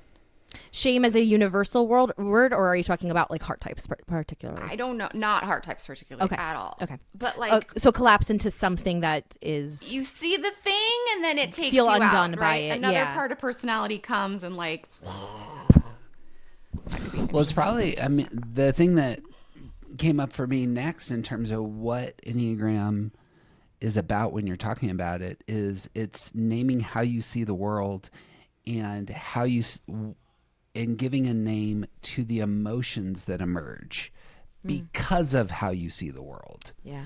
shame as a universal word, or are you talking about like heart types particularly?
I don't know, not heart types particularly at all.
Okay.
But like,
so collapse into something that is,
you see the thing and then it takes
feel
you
undone
out,
by
right?
it.
Another part of personality comes and like,
well, it's probably, I mean, the thing that came up for me next in terms of what Enneagram is about when you're talking about it is it's naming how you see the world and how you, and giving a name to the emotions that emerge because of how you see the world.
Yeah.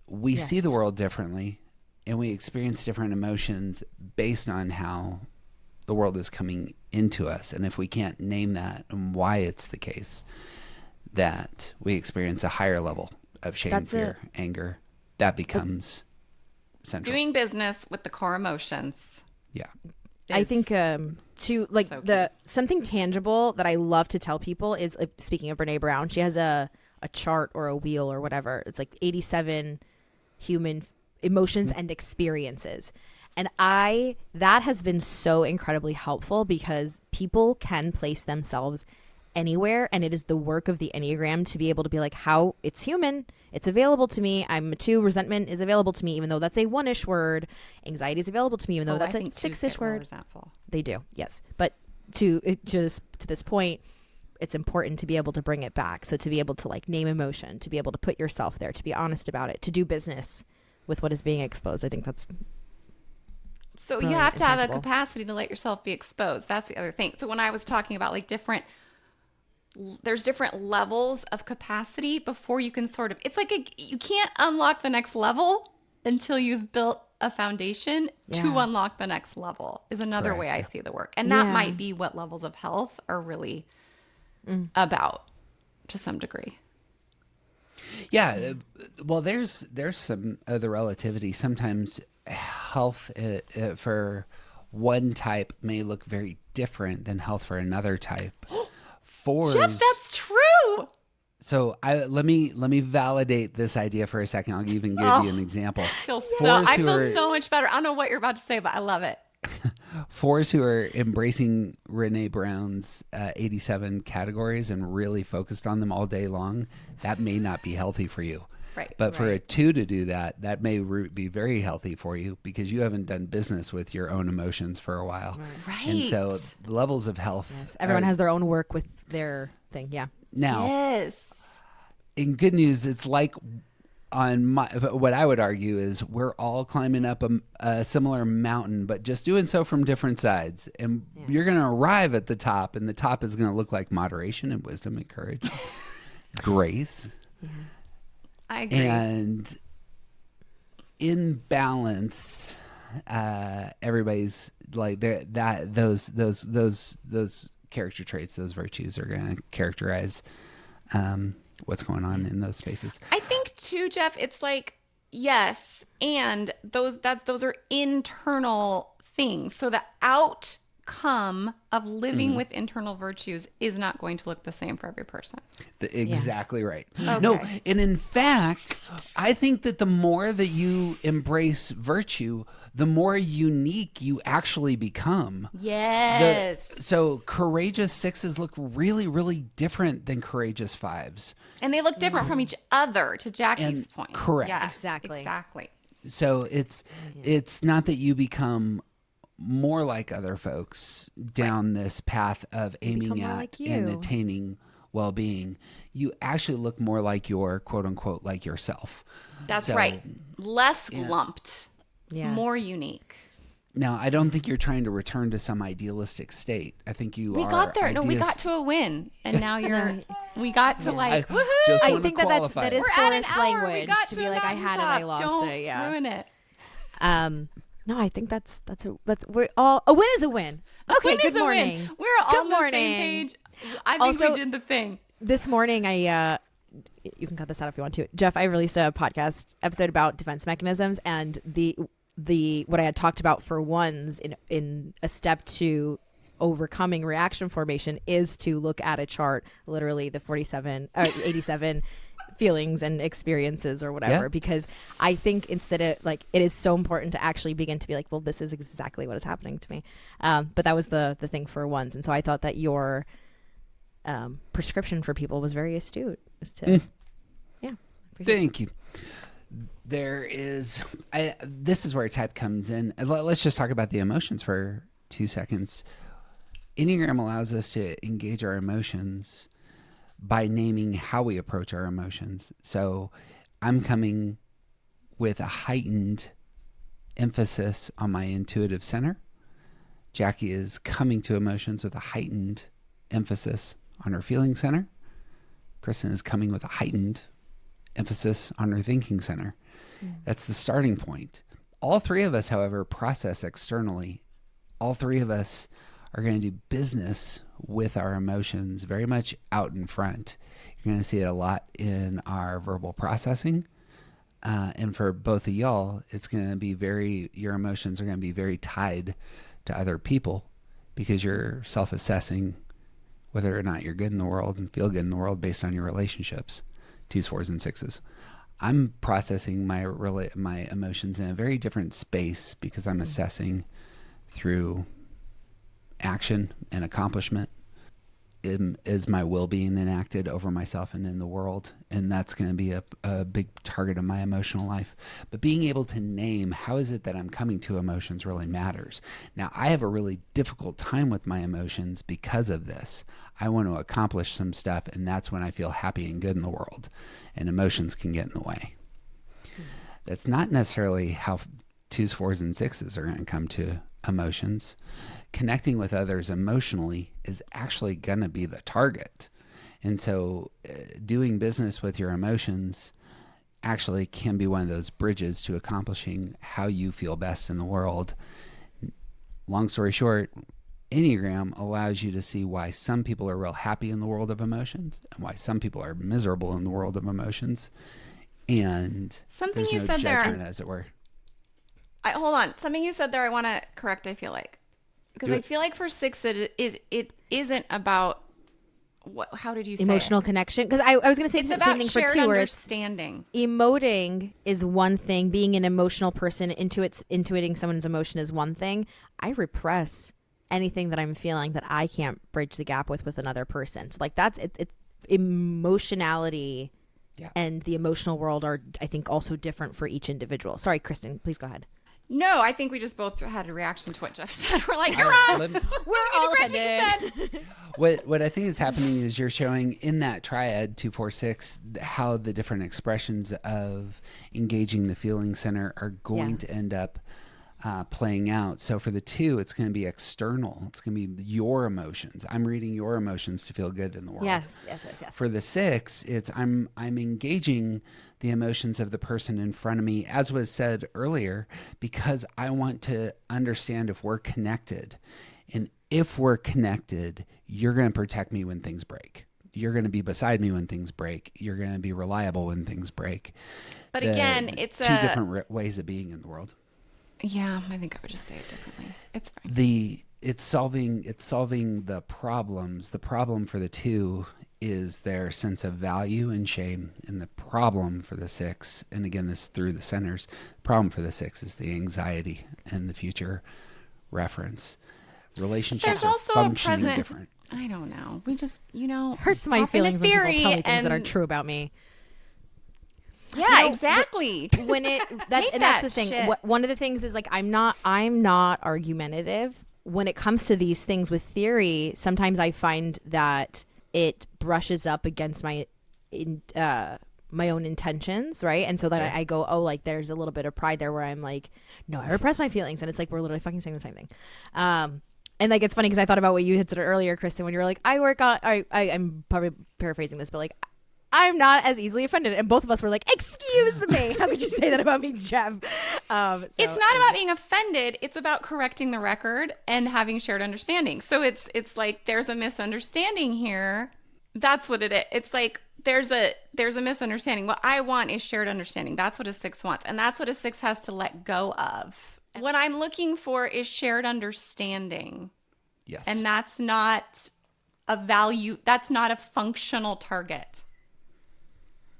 We see the world differently, and we experience different emotions based on how the world is coming into us. And if we can't name that and why it's the case, that we experience a higher level of shame, fear, anger, that becomes central.
Doing business with the core emotions.
Yeah.
I think to like so something tangible that I love to tell people is, speaking of Brené Brown, she has a chart or a wheel or whatever. It's like 87 human emotions and experiences. And that has been so incredibly helpful, because people can place themselves anywhere, and it is the work of the Enneagram to be able to be like, how it's human, it's available to me. I'm a 2. Resentment is available to me, even though that's a 1-ish word. Anxiety is available to me, even though that's a 6-ish word.
Resentful.
They do, yes. But to this point, it's important to be able to bring it back. So to be able to like name emotion, to be able to put yourself there, to be honest about it, to do business with what is being exposed. I think that's
so you have to have a capacity to let yourself be exposed. That's the other thing. So when I was talking about like there's different levels of capacity before you can sort of, it's like you can't unlock the next level until you've built a foundation to unlock the next level is another way I see the work. And that might be what levels of health are really about to some degree.
Yeah. Well, there's some other relativity. Sometimes health for one type may look very different than health for another type.
Jeff, that's true.
So let me validate this idea for a second. I'll even give you an example.
I feel so much better. I don't know what you're about to say, but I love it.
Fours who are embracing Brené Brown's 87 categories and really focused on them all day long, that may not be healthy for you.
Right.
But for a 2 to do that may be very healthy for you, because you haven't done business with your own emotions for a while.
Right.
And so levels of health.
Yes. Everyone has their own work with their thing. Yeah.
Now, in good news, it's like what I would argue is we're all climbing up a similar mountain, but just doing so from different sides. And you're going to arrive at the top, and the top is going to look like moderation and wisdom and courage, grace.
Yeah. I agree.
And in balance, everybody's like those character traits, those virtues are going to characterize what's going on in those spaces.
I think too, Jeff, it's like, yes, and those are internal things. So the outcome of living with internal virtues is not going to look the same for every person.
Exactly right.
Okay.
No, and in fact, I think that the more that you embrace virtue, the more unique you actually become.
Yes.
So courageous 6s look really, really different than courageous 5s.
And they look different from each other, to Jackie's point.
Correct.
Yes,
Exactly.
So it's not that you become more like other folks down this path of aiming at and attaining well-being. You actually look more like your quote unquote like yourself.
That's right. Less lumped, more unique.
Now, I don't think you're trying to return to some idealistic state. I think we
got there. No, we got to a win, and now we got to like woohoo.
I think that is
We're at an
forest
hour.
language
We got
to
to
be
a
like I had it, I lost
Don't
it. Yeah,
ruin it.
No, I think that's we're all a win is a win. Okay,
Win
good
is a
morning.
win. We're all on the
morning.
same page. I think
Also,
we did the thing.
This morning, you can cut this out if you want to. Jeff, I released a podcast episode about defense mechanisms, and the what I had talked about for ones in a step to overcoming reaction formation is to look at a chart, literally the 87 feelings and experiences or whatever, because I think instead of like, it is so important to actually begin to be like, well, this is exactly what is happening to me. But that was the thing for ones. And so I thought that your prescription for people was very astute as to,
Thank you. There is, this is where type comes in. Let's just talk about the emotions for 2 seconds. Enneagram allows us to engage our emotions by naming how we approach our emotions. So I'm coming with a heightened emphasis on my intuitive center. Jackie is coming to emotions with a heightened emphasis on her feeling center. Kristen is coming with a heightened emphasis on her thinking center. That's the starting point. All three of us, however, process externally. All three of us are going to do business with our emotions very much out in front. You're going to see it a lot in our verbal processing. And for both of y'all, it's going to be your emotions are going to be very tied to other people because you're self-assessing whether or not you're good in the world and feel good in the world based on your relationships. 2s, 4s, and 6s. I'm processing my emotions in a very different space because I'm assessing through action and accomplishment. Is my will being enacted over myself and in the world? And that's going to be a big target of my emotional life. But being able to name how is it that I'm coming to emotions really matters. Now, I have a really difficult time with my emotions because of this. I want to accomplish some stuff, and that's when I feel happy and good in the world. And emotions can get in the way. That's not necessarily how 2s, 4s, and 6s are going to come to emotions. Connecting with others emotionally is actually going to be the target. And so doing business with your emotions actually can be one of those bridges to accomplishing how you feel best in the world. Long story short, Enneagram allows you to see why some people are real happy in the world of emotions and why some people are miserable in the world of emotions. And
something
there's
you
no
said
judgment,
there,
as it were.
Hold on. Something you said there I want to correct, I feel like. Because I feel like for 6 it isn't about how did you say
emotional connection? Because I was going to say
it's
the
about
same thing for 2, where it's
understanding.
Emoting is one thing. Being an emotional person, intuiting someone's emotion is one thing. I repress anything that I'm feeling that I can't bridge the gap with another person. So like that's it's emotionality and the emotional world are, I think, also different for each individual. Sorry, Kristen, please go ahead.
No, I think we just both had a reaction to what Jeff said. We're like, you're wrong.
We're all offended.
What I think is happening is you're showing in that triad 2, 4, 6 how the different expressions of engaging the feeling center are going to end up playing out. So for the 2, it's going to be external. It's going to be your emotions. I'm reading your emotions to feel good in the world.
Yes.
For the 6, it's I'm engaging the emotions of the person in front of me, as was said earlier, because I want to understand if we're connected. And if we're connected, you're going to protect me when things break. You're going to be beside me when things break. You're going to be reliable when things break.
But again, it's
2 different ways of being in the world.
Yeah, I think I would just say it differently. It's fine.
It's solving the problems. The problem for the 2 is their sense of value and shame, and the problem for the 6, and again this through the centers, the problem for the 6 is the anxiety and the future reference. Relationships are functioning different.
I don't know. We just,
hurts my feelings when people tell me things that are true about me.
Yeah, exactly.
When that's the thing. One of the things is like I'm not argumentative. When it comes to these things with theory, sometimes I find that it brushes up against my own intentions, right? And so then I go, oh, like there's a little bit of pride there where I'm like, no, I repress my feelings, and it's like we're literally fucking saying the same thing. And like it's funny because I thought about what you had said earlier, Kristen, when you were like, I'm probably paraphrasing this, but like I'm not as easily offended, and both of us were like, excuse me, how could you say that about me, Jeff?
It's not about being offended, it's about correcting the record and having shared understanding. So it's like there's a misunderstanding here. That's what it is. It's like there's a misunderstanding. What I want is shared understanding. That's what a 6 wants, and that's what a 6 has to let go of. What I'm looking for is shared understanding.
Yes.
And that's not a value, that's not a functional target.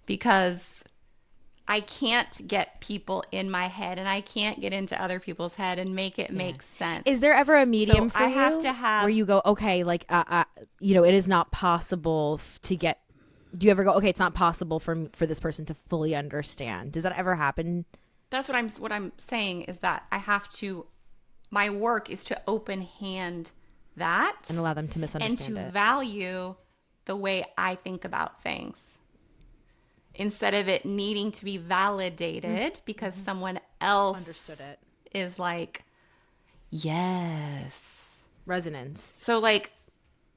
Because I can't get people in my head, and I can't get into other people's head and make it make sense.
Is there ever a medium for you
have to have
where you go, okay, like, it is not possible to get, do you ever go, okay, it's not possible for this person to fully understand? Does that ever happen?
That's what I'm saying is that I have to, my work is to open hand that.
And allow them to misunderstand
and to value the way I think about things. Instead of it needing to be validated because someone else
understood it.
Is like, yes.
Resonance.
So like,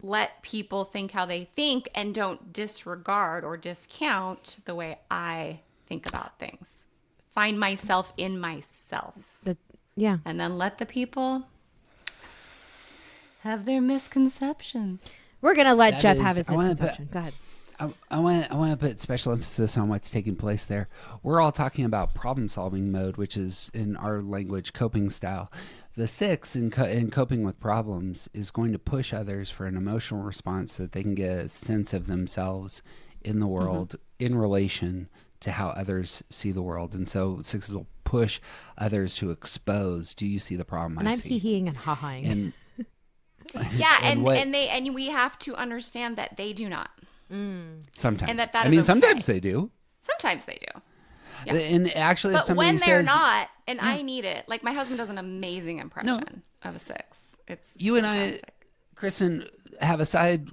let people think how they think and don't disregard or discount the way I think about things. Find myself in myself.
Yeah.
And then let the people have their misconceptions.
We're going to let Jeff have his misconception. Go ahead.
I want to put special emphasis on what's taking place there. We're all talking about problem-solving mode, which is, in our language, coping style. The 6 in coping with problems is going to push others for an emotional response so that they can get a sense of themselves in the world in relation to how others see the world. And so 6s will push others to expose, do you see the problem I see?
And I'm hee-heeing and ha-haing.
And,
yeah, and we have to understand that they do not.
Sometimes.
And that
I
is
mean,
okay.
sometimes they do.
Sometimes they do. Yeah.
And actually, if
but
somebody
when they're
says,
not, and I need it, like my husband does an amazing impression of a 6. It's
you
fantastic.
and I, Kristen, have a side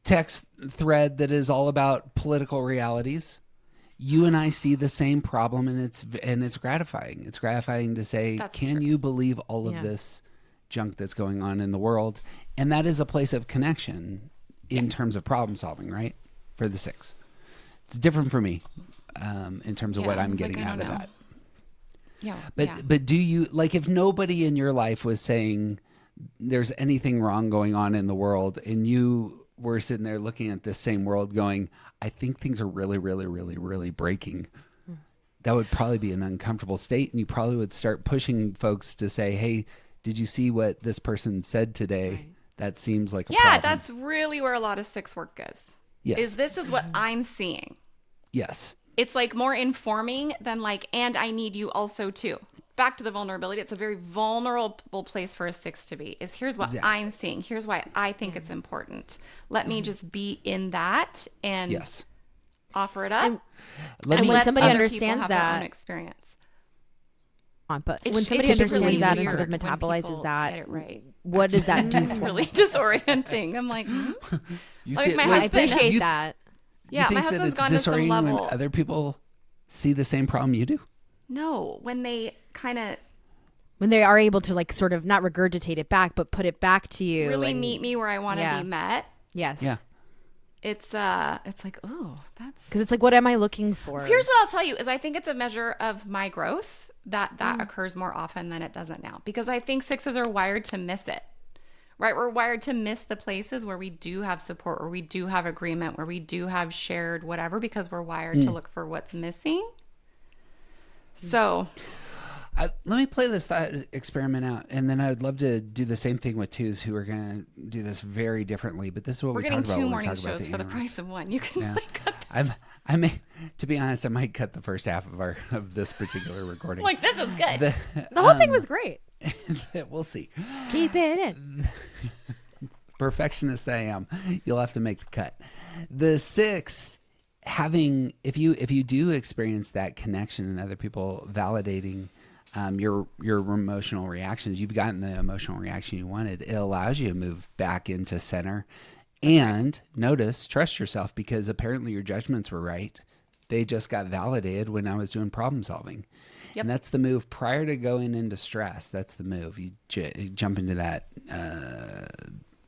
text thread that is all about political realities. You and I see the same problem, and it's gratifying. It's gratifying to say, can you believe all of this junk that's going on in the world? And that is a place of connection in terms of problem solving, right? For the 6. It's different for me in terms of what I'm getting out of that.
Yeah.
But do you, like, if nobody in your life was saying there's anything wrong going on in the world, and you were sitting there looking at this same world going, I think things are really, really, really, really breaking, that would probably be an uncomfortable state. And you probably would start pushing folks to say, hey, did you see what this person said today? Right. That seems like a problem.
That's really where a lot of 6 work is.
Yes.
This is what I'm seeing.
Yes.
It's like more informing than like, and I need you also too. Back to the vulnerability. It's a very vulnerable place for a 6 to be, is here's what I'm seeing. Here's why I think it's important. Let me just be in that and offer it up.
And when somebody understands that
own experience.
But when somebody understands really that and sort of metabolizes that, what does that do?
It's really disorienting. I'm like,
I appreciate that.
Yeah, my husband's gone to some level.
When other people see the same problem you do?
No, when they kind of
when they are able to like sort of not regurgitate it back, but put it back to you.
Really meet me where I want to be met.
Yes.
Yeah.
It's like, oh, that's
because it's like, what am I looking for?
Here's what I'll tell you is I think it's a measure of my growth that occurs more often than it doesn't now, because I think sixes are wired to miss it, right? We're wired to miss the places where we do have support, where we do have agreement, where we do have shared whatever, because we're wired to look for what's missing. So
let me play this thought experiment out, and then I would love to do the same thing with twos who are going to do this very differently. But this is what
we're
we talk about.
getting 2
when
morning
we talk about
shows for the price of one. You can
Yeah.
like cut
I may, to be honest, I might cut the first half of this particular recording.
like this is good.
The whole thing was great.
We'll see.
Keep it in.
Perfectionist that I am, you'll have to make the cut. The 6, having if you do experience that connection and other people validating your emotional reactions, you've gotten the emotional reaction you wanted. It allows you to move back into center, and notice, trust yourself, because apparently your judgments were right. They just got validated when I was doing problem solving.
Yep.
And that's the move prior to going into stress. That's the move. You jump into that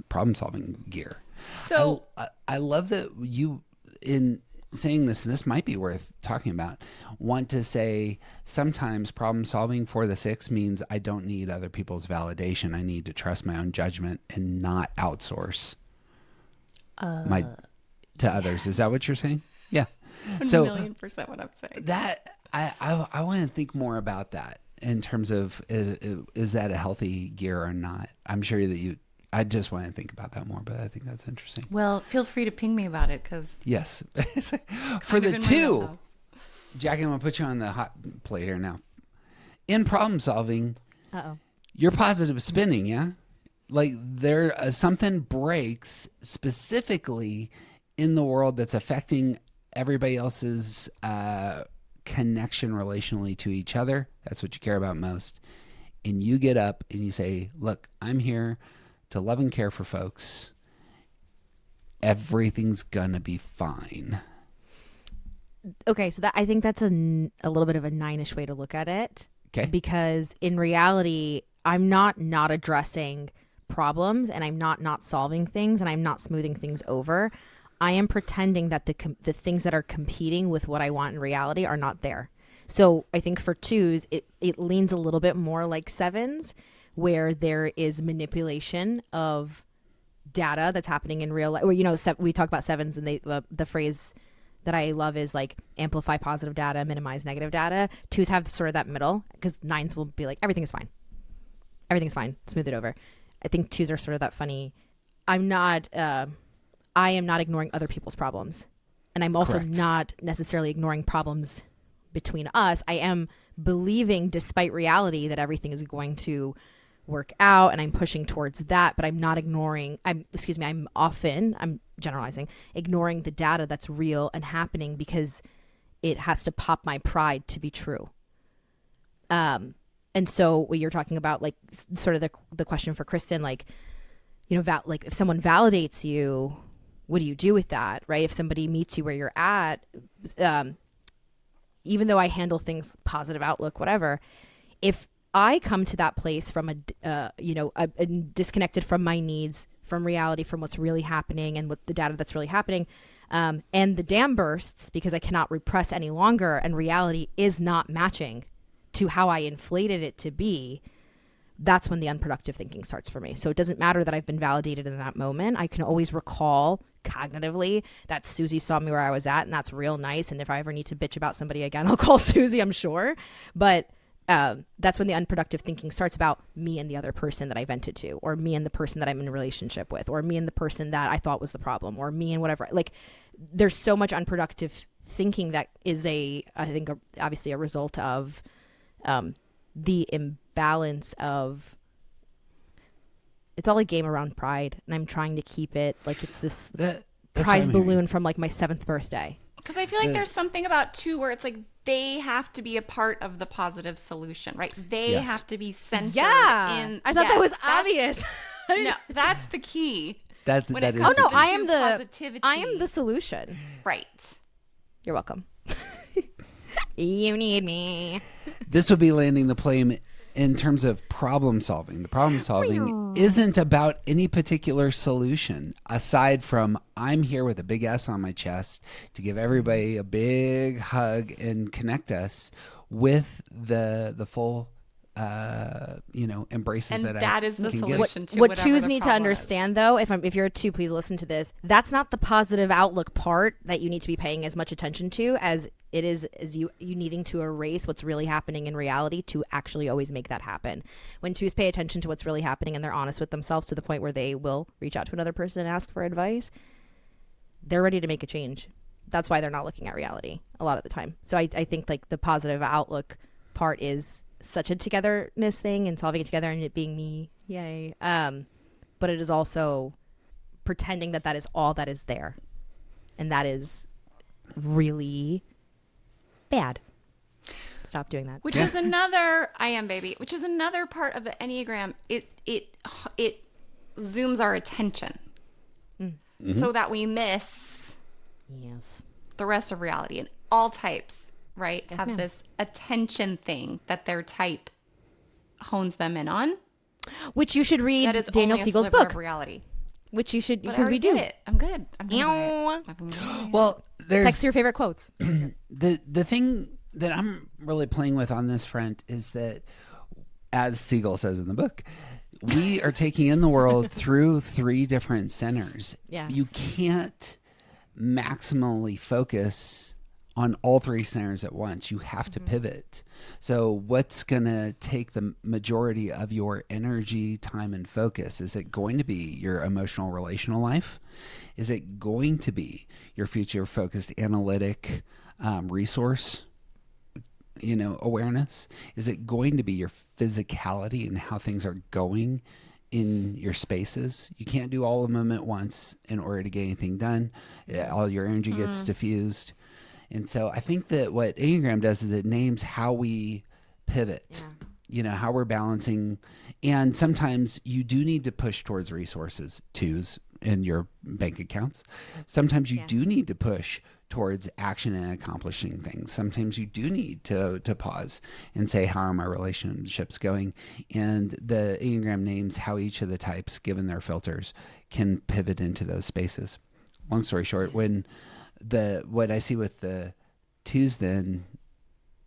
problem solving gear.
So
I love that you, in saying this, and this might be worth talking about, want to say sometimes problem solving for the 6 means I don't need other people's validation. I need to trust my own judgment and not outsource to others. Is that what you're saying? Yeah.
1,000,000% what I'm saying.
That I want to think more about that in terms of is that a healthy gear or not? I'm sure that I just want to think about that more, but I think that's interesting.
Well, feel free to ping me about it, because
Yes. For the 2, Jackie, I'm going to put you on the hot plate here now. In problem solving, you're positive spinning, yeah? Like something breaks specifically in the world that's affecting everybody else's connection relationally to each other. That's what you care about most. And you get up and you say, look, I'm here to love and care for folks. Everything's gonna be fine.
Okay, so I think that's a little bit of a 9-ish way to look at it.
Okay.
Because in reality, I'm not addressing problems, and I'm not solving things, and I'm not smoothing things over. I am pretending that the things that are competing with what I want in reality are not there. So I think for 2s, it leans a little bit more like 7s, where there is manipulation of data that's happening in real life. Or, we talk about 7s, and the phrase that I love is like amplify positive data, minimize negative data. 2s have sort of that middle, because 9s will be like, everything is fine. Everything's fine. Smooth it over. I think 2s are sort of that funny. I am not ignoring other people's problems. And I'm also
Correct.
not necessarily ignoring problems between us. I am believing, despite reality, that everything is going to work out, and I'm pushing towards that, but I'm not ignoring, I'm generalizing, ignoring the data that's real and happening, because it has to pop my pride to be true. And so what you're talking about, like sort of the question for Kristen, like, like if someone validates you, what do you do with that, right? If somebody meets you where you're at, even though I handle things positive outlook, whatever, if I come to that place from a disconnected from my needs, from reality, from what's really happening and what the data that's really happening, and the dam bursts because I cannot repress any longer, and reality is not matching to how I inflated it to be, that's when the unproductive thinking starts for me. So it doesn't matter that I've been validated in that moment. I can always recall cognitively that Susie saw me where I was at, and that's real nice. And if I ever need to bitch about somebody again, I'll call Susie, I'm sure. But that's when the unproductive thinking starts about me and the other person that I vented to, or me and the person that I'm in a relationship with, or me and the person that I thought was the problem, or me and whatever. Like, there's so much unproductive thinking that is obviously a result of the imbalance of, it's all a game around pride, and I'm trying to keep it like it's this prize balloon from like my 7th birthday.
Because I feel like there's something about 2 where it's like they have to be a part of the positive solution, right? They have to be centered in.
I thought that was obvious.
No, that's the key.
That is.
Oh no, I am the solution.
Right.
You're welcome. You need me.
This would be landing the plane in terms of problem solving, the problem solving isn't about any particular solution aside from I'm here with a big S on my chest to give everybody a big hug and connect us with the full embraces
and
that
that
I
is the
can
solution
give.
to
what
whatever
twos
the
need to
problem is.
understand though, if you're a two, please listen to this. That's not the positive outlook part that you need to be paying as much attention to as it is you needing to erase what's really happening in reality to actually always make that happen. When twos pay attention to what's really happening and they're honest with themselves to the point where they will reach out to another person and ask for advice, they're ready to make a change. That's why they're not looking at reality a lot of the time. So I think like the positive outlook part is such a togetherness thing and solving it together and it being me. Yay. But it is also pretending that is all that is there. And that is really bad. Stop doing that.
Which is another which is another part of the Enneagram. It zooms our attention so that we miss the rest of reality. And all types, right,
Yes,
have
ma'am.
this attention thing that their type hones them in on.
Which you should read
That is
Daniel
only a
Siegel's
sliver
book.
of reality.
Which you should,
But I
because we
already
do.
did it. I'm good. I'm gonna buy
Ew.
it. I'm gonna buy it.
Well, there's
Text your favorite quotes.
the thing that I'm really playing with on this front is that, as Siegel says in the book, we are taking in the world through 3 different centers.
Yes.
You can't maximally focus on all 3 centers at once. You have to pivot. So what's going to take the majority of your energy, time, and focus? Is it going to be your emotional relational life? Is it going to be your future focused analytic resource awareness? Is it going to be your physicality and how things are going in your spaces? You can't do all of them at once in order to get anything done. All your energy gets diffused. And so I think that what Enneagram does is it names how we pivot, how we're balancing. And sometimes you do need to push towards resources, 2s in your bank accounts. Sometimes you do need to push towards action and accomplishing things. Sometimes you do need to pause and say, how are my relationships going? And the Enneagram names how each of the types, given their filters, can pivot into those spaces. Long story short, when what I see with the 2s then,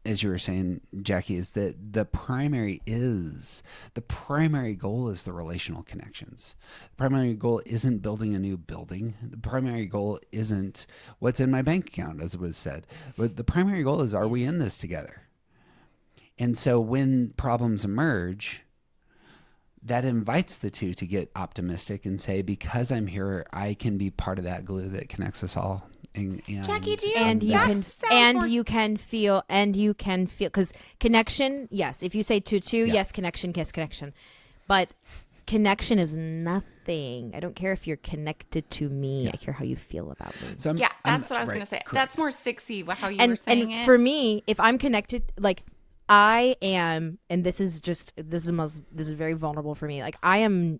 as you were saying, Jackie, is that the primary goal is the relational connections. The primary goal isn't building a new building. The primary goal isn't what's in my bank account, as it was said. But the primary goal is, are we in this together? And so when problems emerge, that invites the 2 to get optimistic and say, because I'm here, I can be part of that glue that connects us all.
Jackie, do you?
You can feel because connection. Yes, if you say 2-2, yes, connection, but connection is nothing. I don't care if you're connected to me. I care how you feel about me.
So
that's what I was going to say.
Correct.
That's more 6y. How you were saying it.
And for me, if I'm connected, like I am, and this is very vulnerable for me. Like I am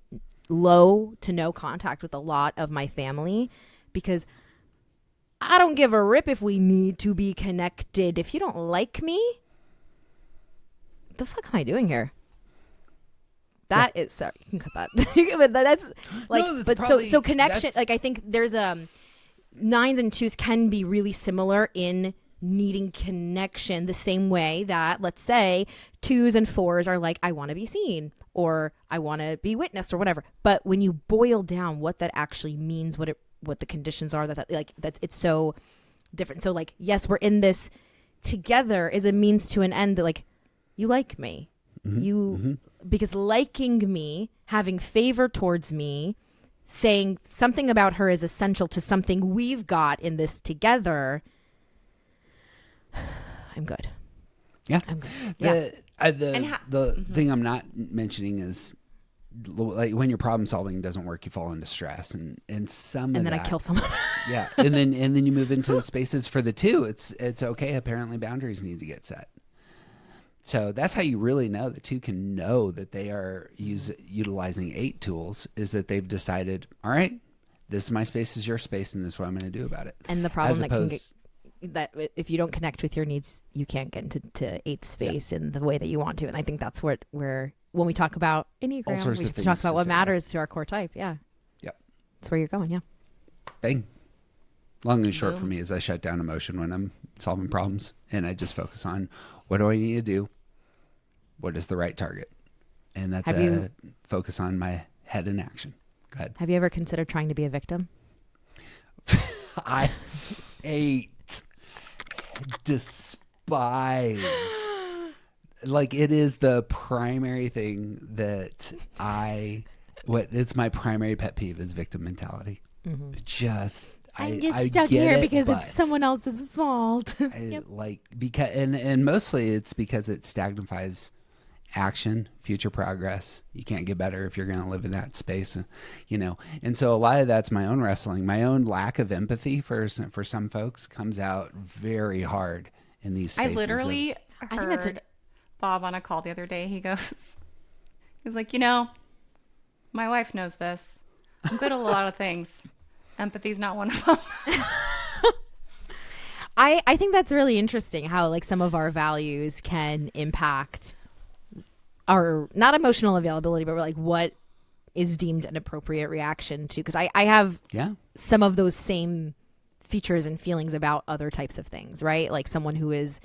low to no contact with a lot of my family because I don't give a rip if we need to be connected. If you don't like me, what the fuck am I doing here? That is, sorry, you can cut that. But that's like,
No, that's
but
probably-
so connection.
that's-
Like I think there's 9s and 2s can be really similar in needing connection the same way that, let's say, 2s and 4s are like, I want to be seen or I want to be witnessed or whatever. But when you boil down what that actually means, what the conditions are, that it's so different. So like, yes, we're in this together is a means to an end that like, you like me, because liking me, having favor towards me, saying something about her is essential to something we've got in this together. I'm good.
Yeah.
I'm good.
The thing I'm not mentioning is like when your problem solving doesn't work, you fall into stress and
then I kill someone.
Yeah. And then you move into the spaces for the 2. It's okay. Apparently boundaries need to get set. So that's how you really know the 2 can know that they are utilizing 8 tools, is that they've decided, all right, this is my space, is your space, and this is what I'm going to do about it.
And the problem that if you don't connect with your needs, you can't get into 8 space in the way that you want to. And I think that's where when we talk about Enneagram, we talk about what matters to our core type. Yeah.
Yep.
That's where you're going. Yeah.
Bang. Long and short for me is I shut down emotion when I'm solving problems, and I just focus on what do I need to do? What is the right target? And that's focus on my head in action. Go ahead.
Have you ever considered trying to be a victim?
I despise. Like, it is the primary thing that it's my primary pet peeve is victim mentality. Mm-hmm.
I'm just stuck here because it's someone else's fault.
And mostly it's because it stagnifies action, future progress. You can't get better if you're going to live in that space, And so a lot of that's my own wrestling. My own lack of empathy for some folks comes out very hard in these spaces.
I literally heard Bob on a call the other day. He's like, my wife knows this. I'm good at a lot of things. Empathy's not one of them.
I think that's really interesting how like some of our values can impact our not emotional availability, but like what is deemed an appropriate reaction to. Because I have some of those same features and feelings about other types of things, right? Like someone who is,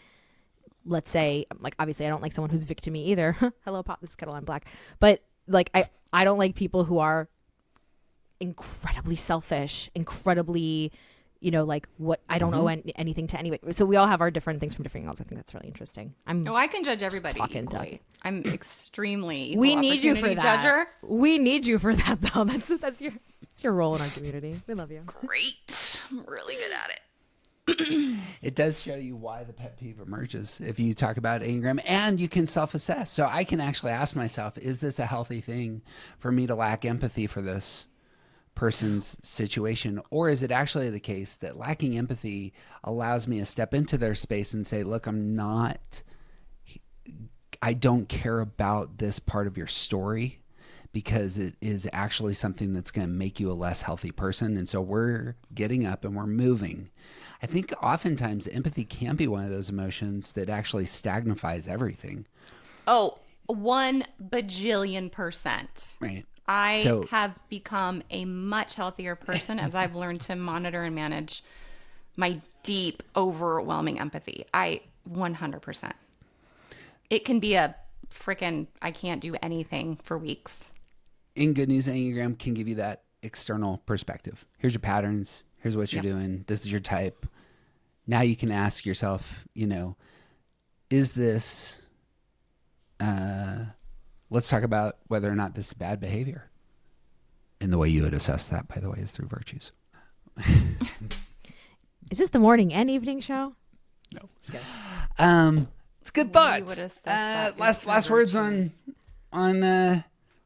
let's say, like obviously I don't like someone who's victim-y either. Hello, Pop, this is Kettle, I'm black. But like I don't like people who are incredibly selfish, incredibly, like what I don't owe anything to anybody. So we all have our different things from different angles. I think that's really interesting.
I can judge everybody equally. I'm extremely
we need you for that.
Judger.
We need you for that though. That's your role in our community. We love you.
Great. I'm really good at it.
It does show you why the pet peeve emerges if you talk about Enneagram, and you can self-assess. So I can actually ask myself, is this a healthy thing for me to lack empathy for this person's situation? Or is it actually the case that lacking empathy allows me to step into their space and say, look, I don't care about this part of your story because it is actually something that's going to make you a less healthy person. And so we're getting up and we're moving. I think oftentimes empathy can be one of those emotions that actually stagnifies everything.
Oh, 1 bajillion%.
Right.
I have become a much healthier person as I've learned to monitor and manage my deep, overwhelming empathy. 100%. It can be a freaking, I can't do anything for weeks.
In Good News, Enneagram can give you that external perspective. Here's your patterns. Here's what you're doing. This is your type. Now you can ask yourself, is this, let's talk about whether or not this is bad behavior. And the way you would assess that, by the way, is through virtues.
Is this the morning and evening show?
No. It's good thoughts. Last words on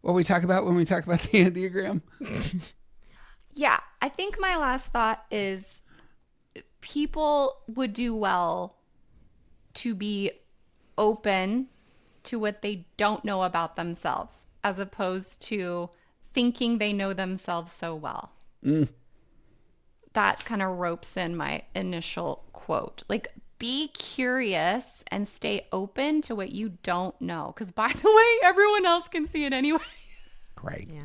what we talk about when we talk about the Enneagram.
Yeah, I think my last thought is people would do well to be open to what they don't know about themselves, as opposed to thinking they know themselves so well. That kind of ropes in my initial quote. Like, be curious and stay open to what you don't know. Because, by the way, everyone else can see it anyway.
Great.
Yeah.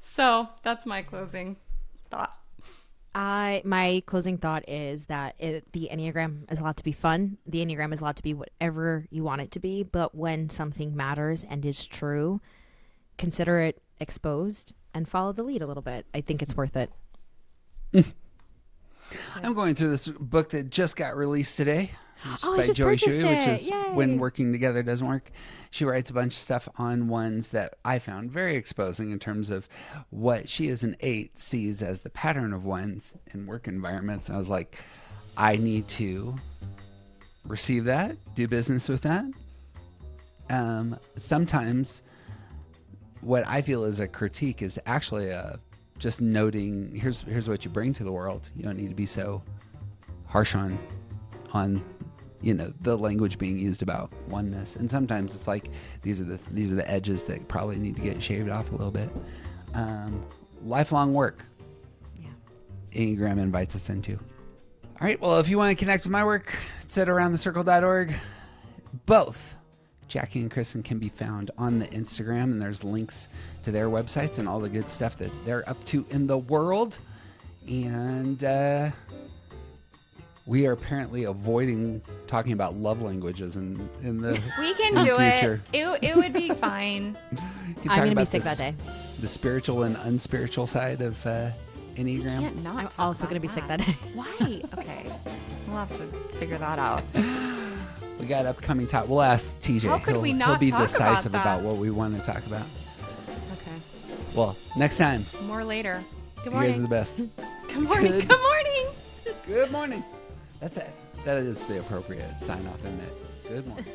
So that's my closing thought.
My closing thought is that the Enneagram is allowed to be fun. The Enneagram is allowed to be whatever you want it to be. But when something matters and is true, consider it exposed and follow the lead a little bit. I think it's worth it.
I'm going through this book that just got released today.
I just purchased it.
Which is
Yay.
When Working Together Doesn't Work. She writes a bunch of stuff on ones that I found very exposing in terms of what she as an 8 sees as the pattern of ones in work environments. And I was like, I need to receive that, do business with that. Sometimes what I feel is a critique is actually just noting, here's what you bring to the world. You don't need to be so harsh on the language being used about oneness. And sometimes it's like these are the edges that probably need to get shaved off a little bit. Lifelong work. Yeah. Enneagram invites us into. All right. Well, if you want to connect with my work, it's at aroundthecircle.org. Both Jackie and Kristen can be found on the Instagram, and there's links to their websites and all the good stuff that they're up to in the world. And we are apparently avoiding talking about love languages in the
We can do
future.
it would be fine.
I'm going to be sick that day.
The spiritual and unspiritual side of Enneagram.
Can't not
I'm
talk
also
about
going to be sick
that.
that day.
Why? Okay. We'll have to figure that out.
We got upcoming talk. We'll ask TJ.
How could we not
He'll be
talk about
decisive
that?
about what we want to talk about.
Okay.
Well, next time.
More later.
Good
You guys are
morning.
the best.
Good morning.
Good.
Good morning.
Good morning. That's it. That is the appropriate sign off, isn't it? Good morning.